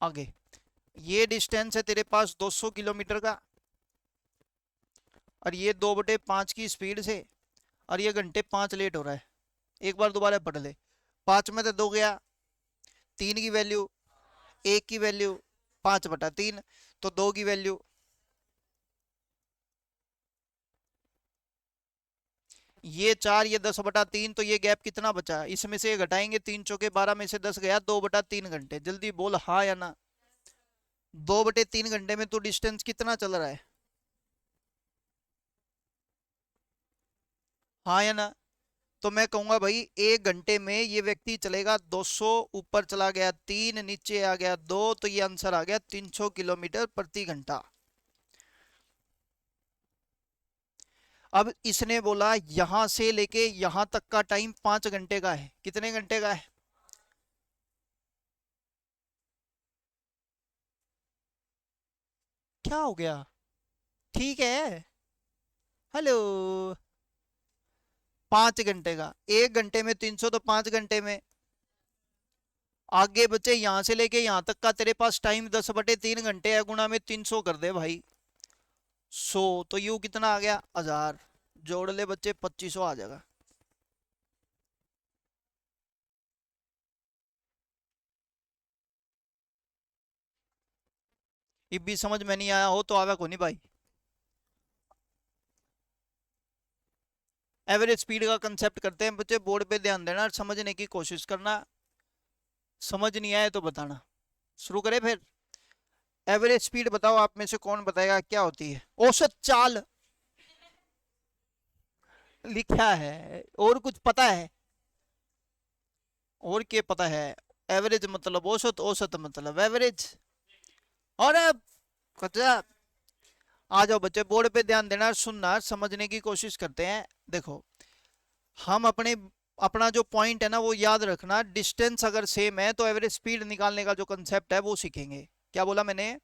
आगे ये डिस्टेंस है तेरे पास 200 किलोमीटर का, और ये 2/5 की स्पीड से, और ये घंटे 5 लेट हो रहा है। एक बार दोबारा पढ़ ले। 5 में से 2 गया, 3 की वैल्यू, 1 की वैल्यू, 5/3, तो 2 की वैल्यू। ये 4, ये 10/3, तो ये गैप कितना बचा? इसमें से ये घटाएंगे, 3 × 4 = 12, में से 10 गया, 2/3 घंटे। जल्दी बोल हाँ या ना। 2/3 घंटे में तो डिस्टेंस कितना चल रहा है? हाँ या ना? तो मैं कहूंगा भाई 1 घंटे में ये व्यक्ति चलेगा 200, ऊपर चला गया 3, नीचे आ गया 2, तो ये आंसर आ गया 300 किलोमीटर प्रति घंटा। अब इसने बोला यहां से लेके यहां तक का टाइम 5 घंटे का है। कितने घंटे का है? क्या हो गया? ठीक है। हेलो। 5 घंटे का, 1 घंटे में 300, तो 5 घंटे में। आगे बच्चे यहां से लेके यहां तक का तेरे पास टाइम 10/3 घंटे है, गुणा में 300 कर दे भाई 100, तो यू कितना आ गया 1000। जोड़ ले बच्चे 2500 आ जाएगा। ये भी समझ में नहीं आया हो तो आवे को नहीं भाई। एवरेज स्पीड का कंसेप्ट करते हैं बच्चे, बोर्ड पे ध्यान देना और समझने की कोशिश करना। समझ नहीं आए तो बताना। शुरू करें फिर। एवरेज स्पीड बताओ, आप में से कौन बताएगा क्या होती है? औसत चाल लिखा है, और कुछ पता है? और क्या पता है? एवरेज मतलब औसत, औसत मतलब एवरेज। और कच्चा। आ जाओ बच्चे, बोर्ड पे ध्यान देना, सुनना, समझने की कोशिश करते हैं। देखो, हम अपना जो पॉइंट है ना वो याद रखना। डिस्टेंस अगर सेम है तो एवरेज स्पीड निकालने का जो कंसेप्ट है वो सीखेंगे। क्या बोला मैंने?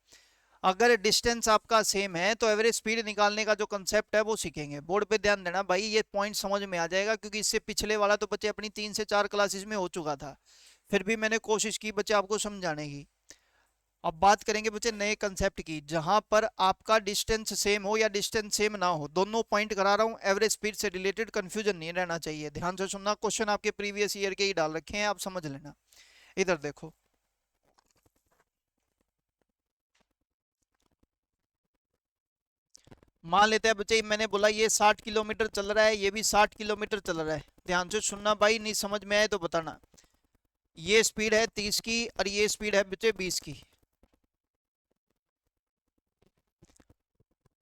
अगर डिस्टेंस आपका सेम है तो एवरेज स्पीड निकालने का जो कंसेप्ट है वो सीखेंगे। बोर्ड पे ध्यान देना भाई, ये पॉइंट समझ में आ जाएगा, क्योंकि इससे पिछले वाला तो बच्चे अपनी 3 से 4 क्लासेस में हो चुका था। फिर भी मैंने कोशिश की बच्चे आपको समझाने की। अब बात करेंगे बच्चे नए कंसेप्ट की, जहां पर आपका डिस्टेंस सेम हो या डिस्टेंस सेम ना हो, दोनों पॉइंट करा रहा हूं। एवरेज स्पीड से रिलेटेड कंफ्यूजन नहीं रहना चाहिए। ध्यान से सुनना, क्वेश्चन आपके प्रीवियस ईयर के ही डाल रखे हैं, आप समझ लेना। इधर देखो, मान लेते हैं बच्चे, मैंने बोला ये 60 किलोमीटर चल रहा है, ये भी 60 किलोमीटर चल रहा है। ध्यान से सुनना भाई, नहीं समझ में आए तो बताना। ये स्पीड है 30 की, और ये स्पीड है बच्चे 20 की।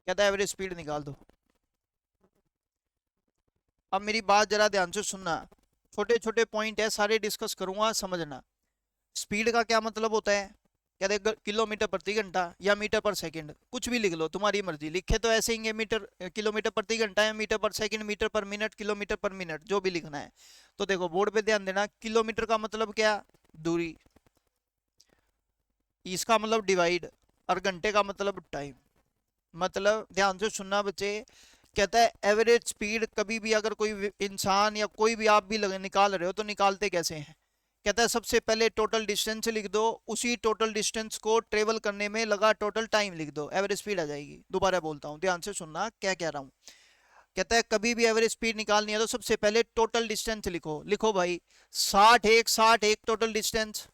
कहता है एवरेज स्पीड निकाल दो। अब मेरी बात जरा ध्यान से सुनना, छोटे छोटे पॉइंट है, सारे डिस्कस करूंगा, समझना। स्पीड का क्या मतलब होता है? कहते हैं किलोमीटर प्रति घंटा या मीटर पर सेकंड, कुछ भी लिख लो, तुम्हारी मर्जी। लिखे तो ऐसे ही मीटर, किलोमीटर प्रति घंटा या metre per second, metre per minute, kilometre per minute, जो भी लिखना है। तो देखो बोर्ड पे ध्यान देना, किलोमीटर का मतलब क्या? दूरी। इसका मतलब डिवाइड, और घंटे का मतलब टाइम। मतलब ध्यान से सुनना बच्चे, कहता है एवरेज स्पीड कभी भी अगर कोई इंसान या कोई भी आप भी निकाल रहे हो तो निकालते कैसे हैं? कहता है सबसे पहले टोटल डिस्टेंस लिख दो, उसी टोटल डिस्टेंस को ट्रेवल करने में लगा टोटल टाइम लिख दो, एवरेज स्पीड आ जाएगी। दोबारा बोलता हूँ, ध्यान से सुनना क्या कह रहा हूँ। कहता है कभी भी एवरेज स्पीड निकालनी है तो सबसे पहले टोटल डिस्टेंस लिखो। लिखो भाई, 60 टोटल डिस्टेंस,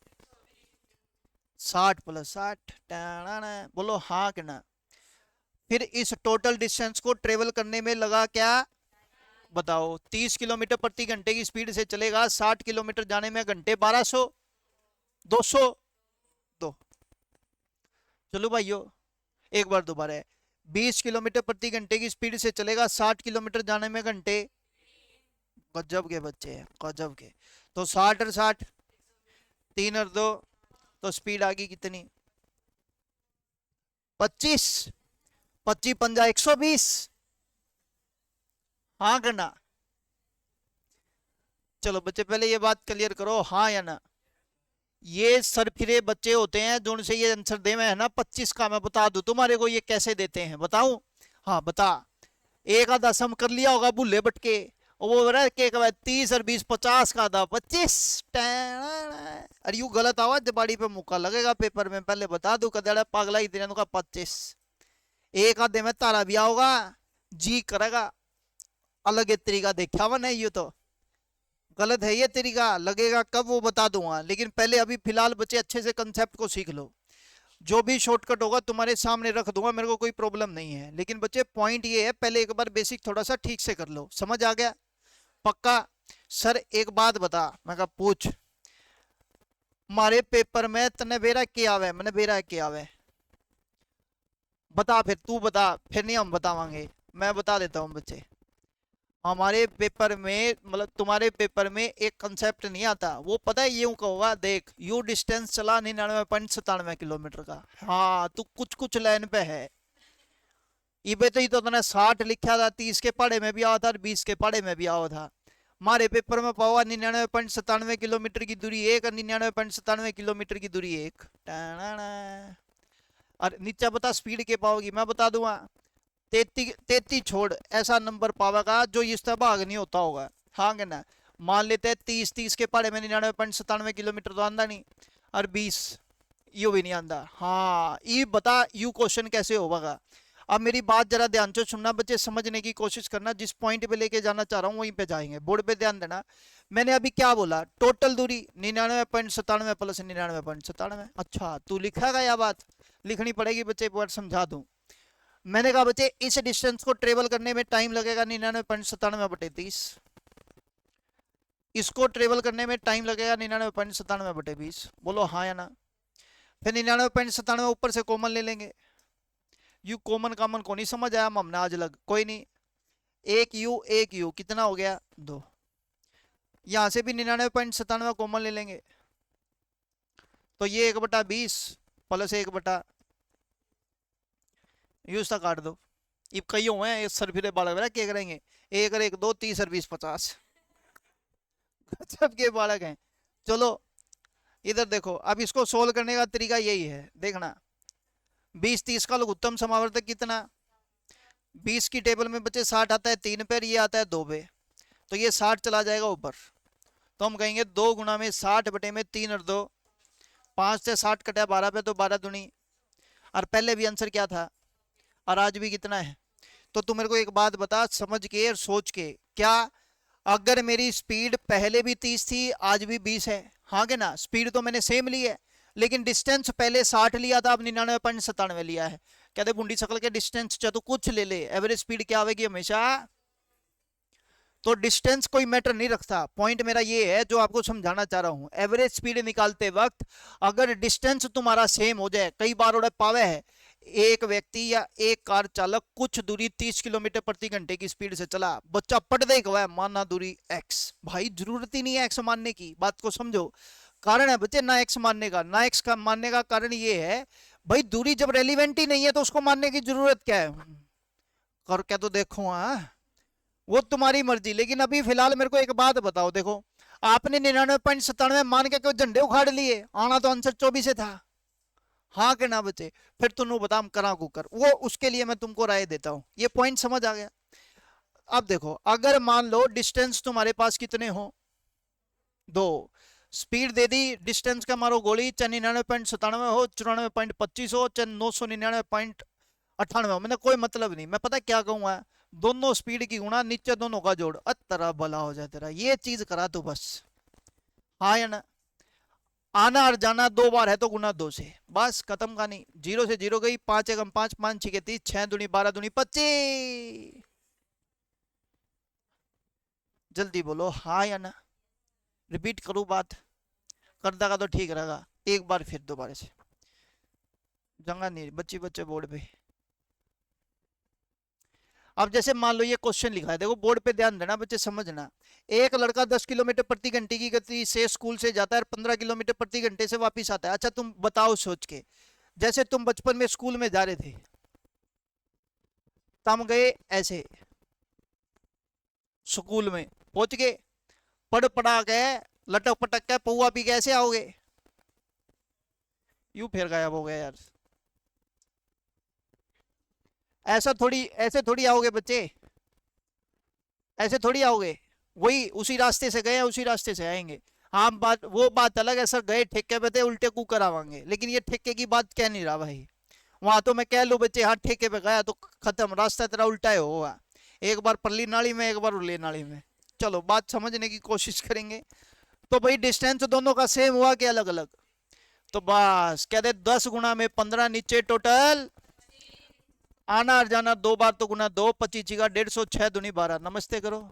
60 + 60 बोलो हाँ कि ना। फिर इस टोटल डिस्टेंस को ट्रेवल करने में लगा क्या, बताओ। 30 किलोमीटर प्रति घंटे की स्पीड से चलेगा, 60 किलोमीटर जाने में घंटे 1200, 200, दो। चलो भाइयों एक बार दोबारा है, 20 किलोमीटर प्रति घंटे की स्पीड से चलेगा, 60 किलोमीटर जाने में घंटे, गजब के बच्चे हैं गजब के। तो 60 और 60, 3 और 2, तो स्पीड आ गई कितनी, 25, 25 पंजा 120, हाँ करना। चलो बच्चे पहले ये बात क्लियर करो, हाँ या ना। ये सरफिरे बच्चे होते हैं जो उनसे ये आंसर दे, मैं है ना 25 का मैं बता दूं तुम्हारे को ये कैसे देते हैं, बताऊं। हाँ बता। एक आधा सम कर लिया होगा भूले भटके, और वो रहा के 30 और 20 50 का आधा 25। अरे यू गलत आवाज जबाड़ी पे मुक्का लगेगा पेपर में, पहले बता दू कदड़ा पागला ही तेरे का 25। एक आधे में तारा भी आओगा, जी करेगा, अलग एक तरीका देखा हुआ नहीं, ये तो गलत है ये तरीका, लगेगा कब वो बता दूंगा। लेकिन पहले अभी फिलहाल बच्चे अच्छे से कंसेप्ट को सीख लो, जो भी शॉर्टकट होगा तुम्हारे सामने रख दूंगा, मेरे को कोई प्रॉब्लम नहीं है। लेकिन बच्चे पॉइंट ये है, पहले एक बार बेसिक थोड़ा सा ठीक से कर लो, समझ आ गया पक्का। सर एक बात बता, मैं कहा पूछ। हमारे पेपर में तने बेरा क्या आवे, मैंने बेरा क्या आवे, बता फिर तू बता, फिर नहीं हम बतावांगे, मैं बता देता हूँ बच्चे। हमारे पेपर में मतलब तुम्हारे पेपर में एक कंसेप्ट नहीं आता, वो पता है यूं होगा, देख यू डिस्टेंस चला 99.97 किलोमीटर का, हाँ तू कुछ कुछ लाइन पे है। इबे तो ये तो तूने 60 लिखा था, 30 के पढ़े में भी आया था और 20 के पढ़े में भी आया था। हमारे पेपर में पावा 99.97 किलोमीटर की दूरी एक और 99.97 किलोमीटर की दूरी एक। और नीचे बता स्पीड के पाओगी, मैं बता दूंगा 33 छोड़ ऐसा नंबर पावेगा जो इस तरह भाग नहीं होता होगा, हाँ कि ना। मान लेते हैं 30 के पढ़े में 99.97 किलोमीटर तो आंदा नहीं, और 20 यू भी नहीं आंदा। हाँ ये बता यू क्वेश्चन कैसे होगा। अब मेरी बात जरा ध्यान से सुनना बच्चे, समझने की कोशिश करना, जिस पॉइंट पे लेके जाना चाह रहा हूँ वहीं पे जाएंगे, बोर्ड पे ध्यान देना। मैंने अभी क्या बोला, टोटल दूरी 99.97 + 99.97। अच्छा तू लिखेगा, या बात लिखनी पड़ेगी बच्चे, एक बार समझा दूं। मैंने कहा बच्चे इस डिस्टेंस को ट्रेवल करने में टाइम लगेगा 99.97/30, इसको ट्रेवल करने में टाइम लगेगा 99.97/20, बोलो हाँ या ना। फिर 99.97 ऊपर से कॉमन ले लेंगे, यू कॉमन कॉमन को नहीं समझ आया हमने आज लग, कोई नहीं, एक यू कितना हो गया 2, यहां से भी 99.97 कॉमन ले लेंगे, तो ये 1/20 + 1 यूं सा काट दो। अब कई हुए हैं सर फिरे बालक मेरा क्या करेंगे, 1 और 1 2, 30 और 20 50, सबके बालक हैं। चलो इधर देखो, अब इसको सोल्व करने का तरीका यही है, देखना 20 30 का लघुत्तम समावर्तक कितना, 20 की टेबल में बच्चे 60 आता है 3 पे, ये आता है 2 पे, तो ये 60 चला जाएगा ऊपर, तो हम कहेंगे 2 गुना में 60/3 और 2, 5 से 60 कटा 12 पे, तो 12 दूनी, और पहले भी आंसर क्या था, और आज भी कितना है। तो तू मेरे को एक बात बता समझ के और सोच के, क्या अगर मेरी स्पीड पहले भी 30 थी आज भी 20 है, हाँ के ना, स्पीड तो मैंने सेम ली है, लेकिन डिस्टेंस पहले 60 लिया था, अब 99.97 लिया है। कहते बूंदी शकल के डिस्टेंस चाहे तो कुछ ले ले, एवरेज स्पीड क्या आएगी हमेशा, तो डिस्टेंस कोई मैटर नहीं रखता। पॉइंट मेरा ये है जो आपको समझाना चाह रहा हूं, एवरेज स्पीड निकालते वक्त अगर डिस्टेंस तुम्हारा सेम हो जाए, कई बार उड़े पावे है एक व्यक्ति या एक कार चालक कुछ दूरी 30 किलोमीटर प्रति घंटे की स्पीड से चला, बच्चा पट देगा है मानना दूरी x, भाई जरूरत ही नहीं है x मानने की, बात को समझो। कारण है बच्चे ना x मानने का, ना x का मानने का कारण ये है भाई दूरी जब रेलिवेंट ही नहीं है तो उसको मानने की जरूरत क्या है, कर क्या तो देखो। हाँ वो तुम्हारी मर्जी, लेकिन अभी फिलहाल मेरे को एक बात बताओ, देखो आपने 99.97 मान के क्यों झंडे उखाड़ लिए, आना तो आंसर 24 से था, हाँ के ना बचे। फिर तुम बता हम करा कुकर, वो उसके लिए मैं तुमको राय देता हूं, ये पॉइंट समझ आ गया। अब देखो अगर मान लो डिस्टेंस तुम्हारे पास कितने हो 2, स्पीड दे दी, डिस्टेंस का मारो गोली, चाहे 99.97 हो, 94.25 हो, चाहे 999.98 हो, मैंने कोई मतलब नहीं। मैं पता क्या कहूंगा, दोनों स्पीड की गुणा, नीचे दोनों का जोड़, तेरा भला हो जाए तेरा, ये चीज करा तू बस। हाँ या ना? आना और जाना 2 बार है तो गुना 2 से, बस खत्म कहानी। 0 से 0 गई, 5 एकम 5, 5 6 30, 6 दूनी 12 दूनी 25। जल्दी बोलो हाँ या ना? रिपीट करूँ बात? कर देगा तो ठीक रहेगा। एक बार फिर दोबारा से, जंगा नहीं बच्ची बच्चे बोर्ड पे। अब जैसे मान लो ये क्वेश्चन लिखा है, देखो बोर्ड पे ध्यान देना बच्चे, समझना। एक लड़का 10 किलोमीटर प्रति घंटे की गति से स्कूल से जाता है और 15 किलोमीटर प्रति घंटे से वापस आता है। अच्छा तुम बताओ सोच के, जैसे तुम बचपन में स्कूल में जा रहे थे, तुम गए ऐसे स्कूल में, पहुंच गए, पढ़ पढ़ा के लटक पटक के पौवा पी के ऐसे आओगे? यूं फिर गायब हो गया यार। ऐसा थोड़ी, ऐसे थोड़ी आओगे बच्चे, ऐसे थोड़ी आओगे। वही उसी रास्ते से गए उसी रास्ते से आएंगे। हाँ बात, वो बात अलग है सर, गए ठेके पे थे उल्टे कुकर आवांगे, लेकिन ये ठेके की बात कह नहीं रहा भाई। वहां तो मैं कह लूं बच्चे हाँ ठेके पे गया तो खत्म, रास्ता तेरा उल्टा ही होगा, एक बार परली नाली में एक बार उरली नाली में। चलो बात समझने की कोशिश करेंगे। तो भाई डिस्टेंस दोनों का सेम हुआ कि अलग अलग? तो बस कह दे 10 गुना में 15, नीचे टोटल आना और जाना 2 बार तो गुना 2, 25 का 150, 6 दूनी 12, नमस्ते करो।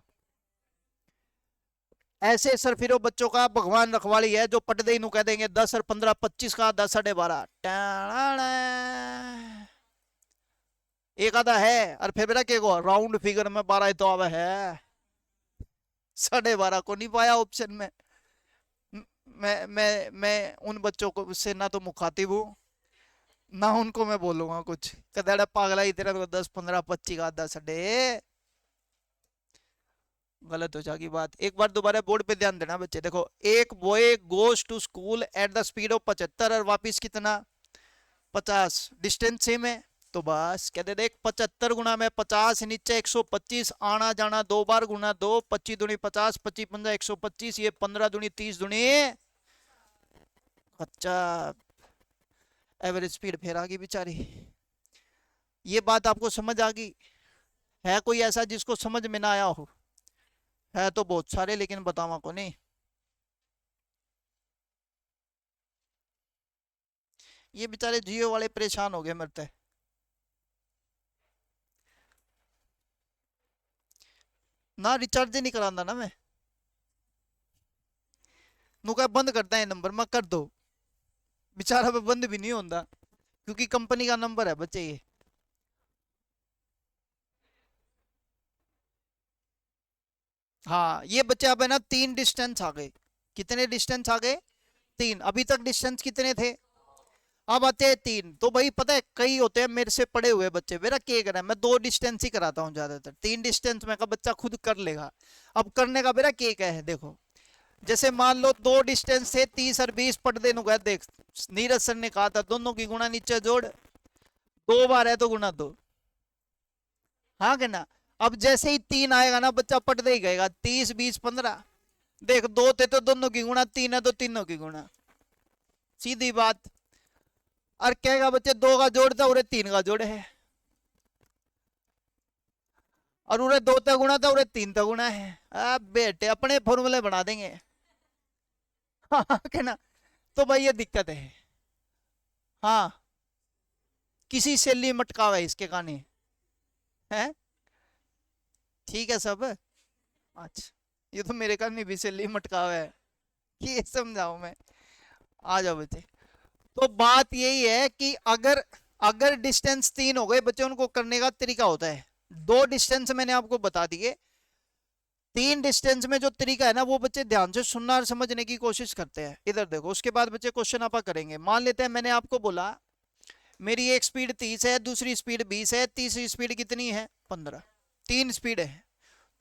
ऐसे सर फिर बच्चों का भगवान रखवाली है, जो पट दे नु कह देंगे 10 और 15 25 का 10 साढ़े 12। एक आधा है और फिर मेरा के को राउंड फिगर में 12 तो आवे है, 12.5 को नहीं पाया ऑप्शन में। मैं उन बच्चों को से ना तो मुखातिब हूँ, ना उनको मैं बोलूंगा कुछ, कदड़ा पागला ही तेरा तो 10 15 25 का 10 साढ़े, गलत हो जाएगी बात। एक बार दोबारा बोर्ड पे ध्यान देना बच्चे, देखो एक boy goes to school at the speed of 75 और वापिस कितना 50, डिस्टेंस सेम है। तो बस कहते देख 75 गुना में 50, नीचे 125, आना जाना 2 बार गुना 2, 25 दूनी 50, 25 पंजा 125, ये 15 दूनी 30 दूनी। अच्छा एवरेज स्पीड फिर आ गई बेचारी। ये बात आपको समझ आ गई? है कोई ऐसा जिसको समझ में ना आया हो? है तो बहुत सारे, लेकिन बतावा को नहीं। ये बेचारे जियो वाले परेशान हो गए मरते। ना रिचार्ज नहीं कराना ना मैं, नुका बंद करता है नंबर मैं कर दो, बेचारा पे बंद भी नहीं होता, क्योंकि कंपनी का नंबर है बच्चे ये। हाँ ये बच्चे अब है ना 3 डिस्टेंस आ गए। कितने डिस्टेंस आ गए? 3। अभी तक डिस्टेंस कितने थे? अब आते हैं 3। तो भाई पता है कई होते हैं मेरे से पढ़े हुए बच्चे, मेरा क्या करा है, मैं 2 डिस्टेंस ही कराता हूँ ज्यादातर, 3 डिस्टेंस में का बच्चा खुद कर लेगा। अब करने का मेरा क्या है, देखो जैसे मान लो 2 डिस्टेंस थे 30 और 20, पढ़ दे नुका देख, नीरज सर ने कहा था दोनों की गुणा नीचे जोड़, 2 बार है तो गुना 2। हाँ क्या ना? अब जैसे ही 3 आएगा ना बच्चा पट दे ही गएगा, 30 20 15, देख 2 थे तो दोनों की गुणा, 3 है तो तीनों की गुणा, सीधी बात। और कहेगा बच्चे 2 का जोड़ था उरे 3 का जोड़ है, और उरे 2 का गुणा था उरे 3 का गुणा है। अब बेटे अपने फॉर्मूले बना देंगे। हाँ क्या ना? तो भाई ये दिक्कत है। हाँ किसी से ली मटकावा है इसके काने है। ठीक है सब। अच्छा ये तो मेरे कान में भी से ली मटकावा है, ये समझाऊ मैं। आ जाओ बच्चे। तो बात यही है कि अगर अगर डिस्टेंस 3 हो गए बच्चे, उनको करने का तरीका होता है। 2 डिस्टेंस मैंने आपको बता दिए, 3 डिस्टेंस में जो तरीका है ना वो बच्चे ध्यान से सुनना और समझने की कोशिश करते हैं। इधर देखो, उसके बाद बच्चे क्वेश्चन आपा करेंगे। मान लेते हैं मैंने आपको बोला मेरी एक स्पीड 30 है, दूसरी स्पीड 20 है, तीसरी स्पीड कितनी है 15, 3 स्पीड है,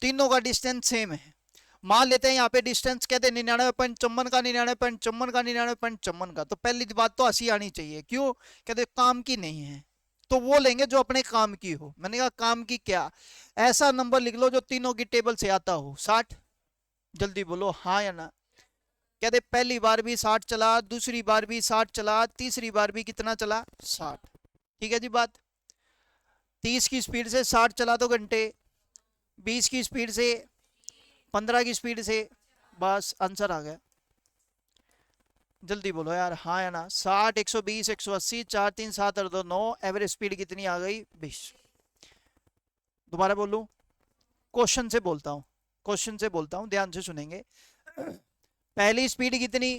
तीनों का डिस्टेंस सेम है। मान लेते हैं यहाँ पे डिस्टेंस कहते हैं 99.54 का, 99.54 का, 99.54 का। तो पहली बात तो हंसी आनी चाहिए, क्यों? कहते काम की नहीं है, तो वो लेंगे जो अपने काम की हो। मैंने कहा काम की क्या? ऐसा नंबर लिख लो जो तीनों की टेबल से आता हो 60। जल्दी बोलो हाँ या ना? कहते पहली बार भी 60 चला, दूसरी बार भी 60 चला, तीसरी बार भी कितना चला 60। ठीक है जी बात। 30 की स्पीड से 60 चला तो घंटे, 20 की स्पीड से, 15 की स्पीड से, बस आंसर आ गया। जल्दी बोलो यार, हाँ या ना। 60, 120, 180, 4, 3, 7 और 2, 9, एवरेज स्पीड कितनी आ गई 20। दोबारा बोलूं? क्वेश्चन से बोलता हूँ, क्वेश्चन से बोलता हूँ, ध्यान से सुनेंगे। पहली स्पीड कितनी,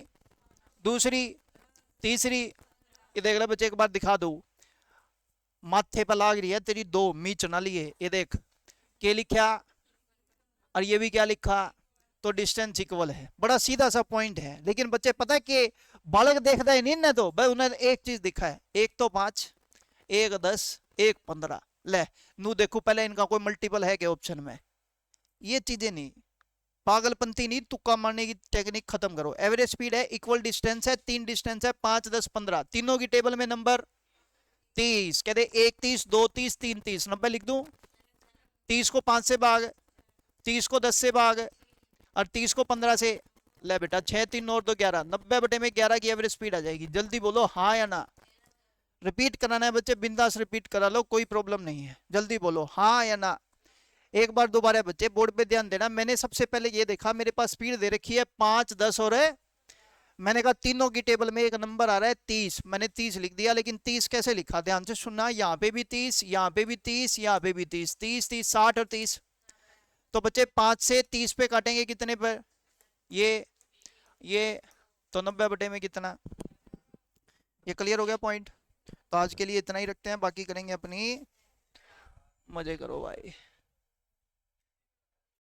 दूसरी, तीसरी, ये देख ले बच्चे एक बार दिखा दो। माथे पर लाग रही है तेरी 2 मीच ना लिए, ये देख के लिखा और ये भी क्या लिखा, तो डिस्टेंस इक्वल है। बड़ा सीधा सा पॉइंट है, लेकिन बच्चे पता है कि बालक देखता है नहीं ना, तो भाई उन्हें एक चीज दिखा है, एक तो 5, एक 10, एक 15। ले नू देखो पहले इनका कोई मल्टीपल है क्या ऑप्शन में, ये चीजें नहीं, पागलपंती नहीं, तुक्का मारने की टेक्निक खत्म करो। एवरेज स्पीड है, इक्वल डिस्टेंस है, 3 डिस्टेंस है, 5, 10, 15, तीनों की टेबल में नंबर 30। कहते 1 30, 2 30, 3 30, 90 लिख दूं। 30 को 5 से भाग, 30 को 10 से भाग और 30 को 15 से, ले बेटा 6 3 और 2 11, 90 बटे में 11 की एवरेज स्पीड आ जाएगी। जल्दी बोलो हाँ या ना। रिपीट कराना है बच्चे, बिंदास रिपीट करा लो, कोई प्रॉब्लम नहीं है। जल्दी बोलो हाँ या ना। एक बार दोबारा बच्चे बोर्ड पे ध्यान देना। मैंने सबसे पहले ये देखा, मेरे पास स्पीड दे रखी है 5, 10 और है, मैंने कहा तीनों की टेबल में एक नंबर आ रहा है 30, मैंने 30 लिख दिया। लेकिन 30 कैसे लिखा, ध्यान से सुनना, यहाँ पे भी 30, यहाँ पे भी 30, यहाँ पे भी 30, 30 30, 60 और 30। तो बच्चे 5 से 30 पे काटेंगे कितने पर, ये तो 90 बटे में कितना। ये क्लियर हो गया पॉइंट। तो आज के लिए इतना ही रखते हैं, बाकी करेंगे अपनी, मजे करो भाई।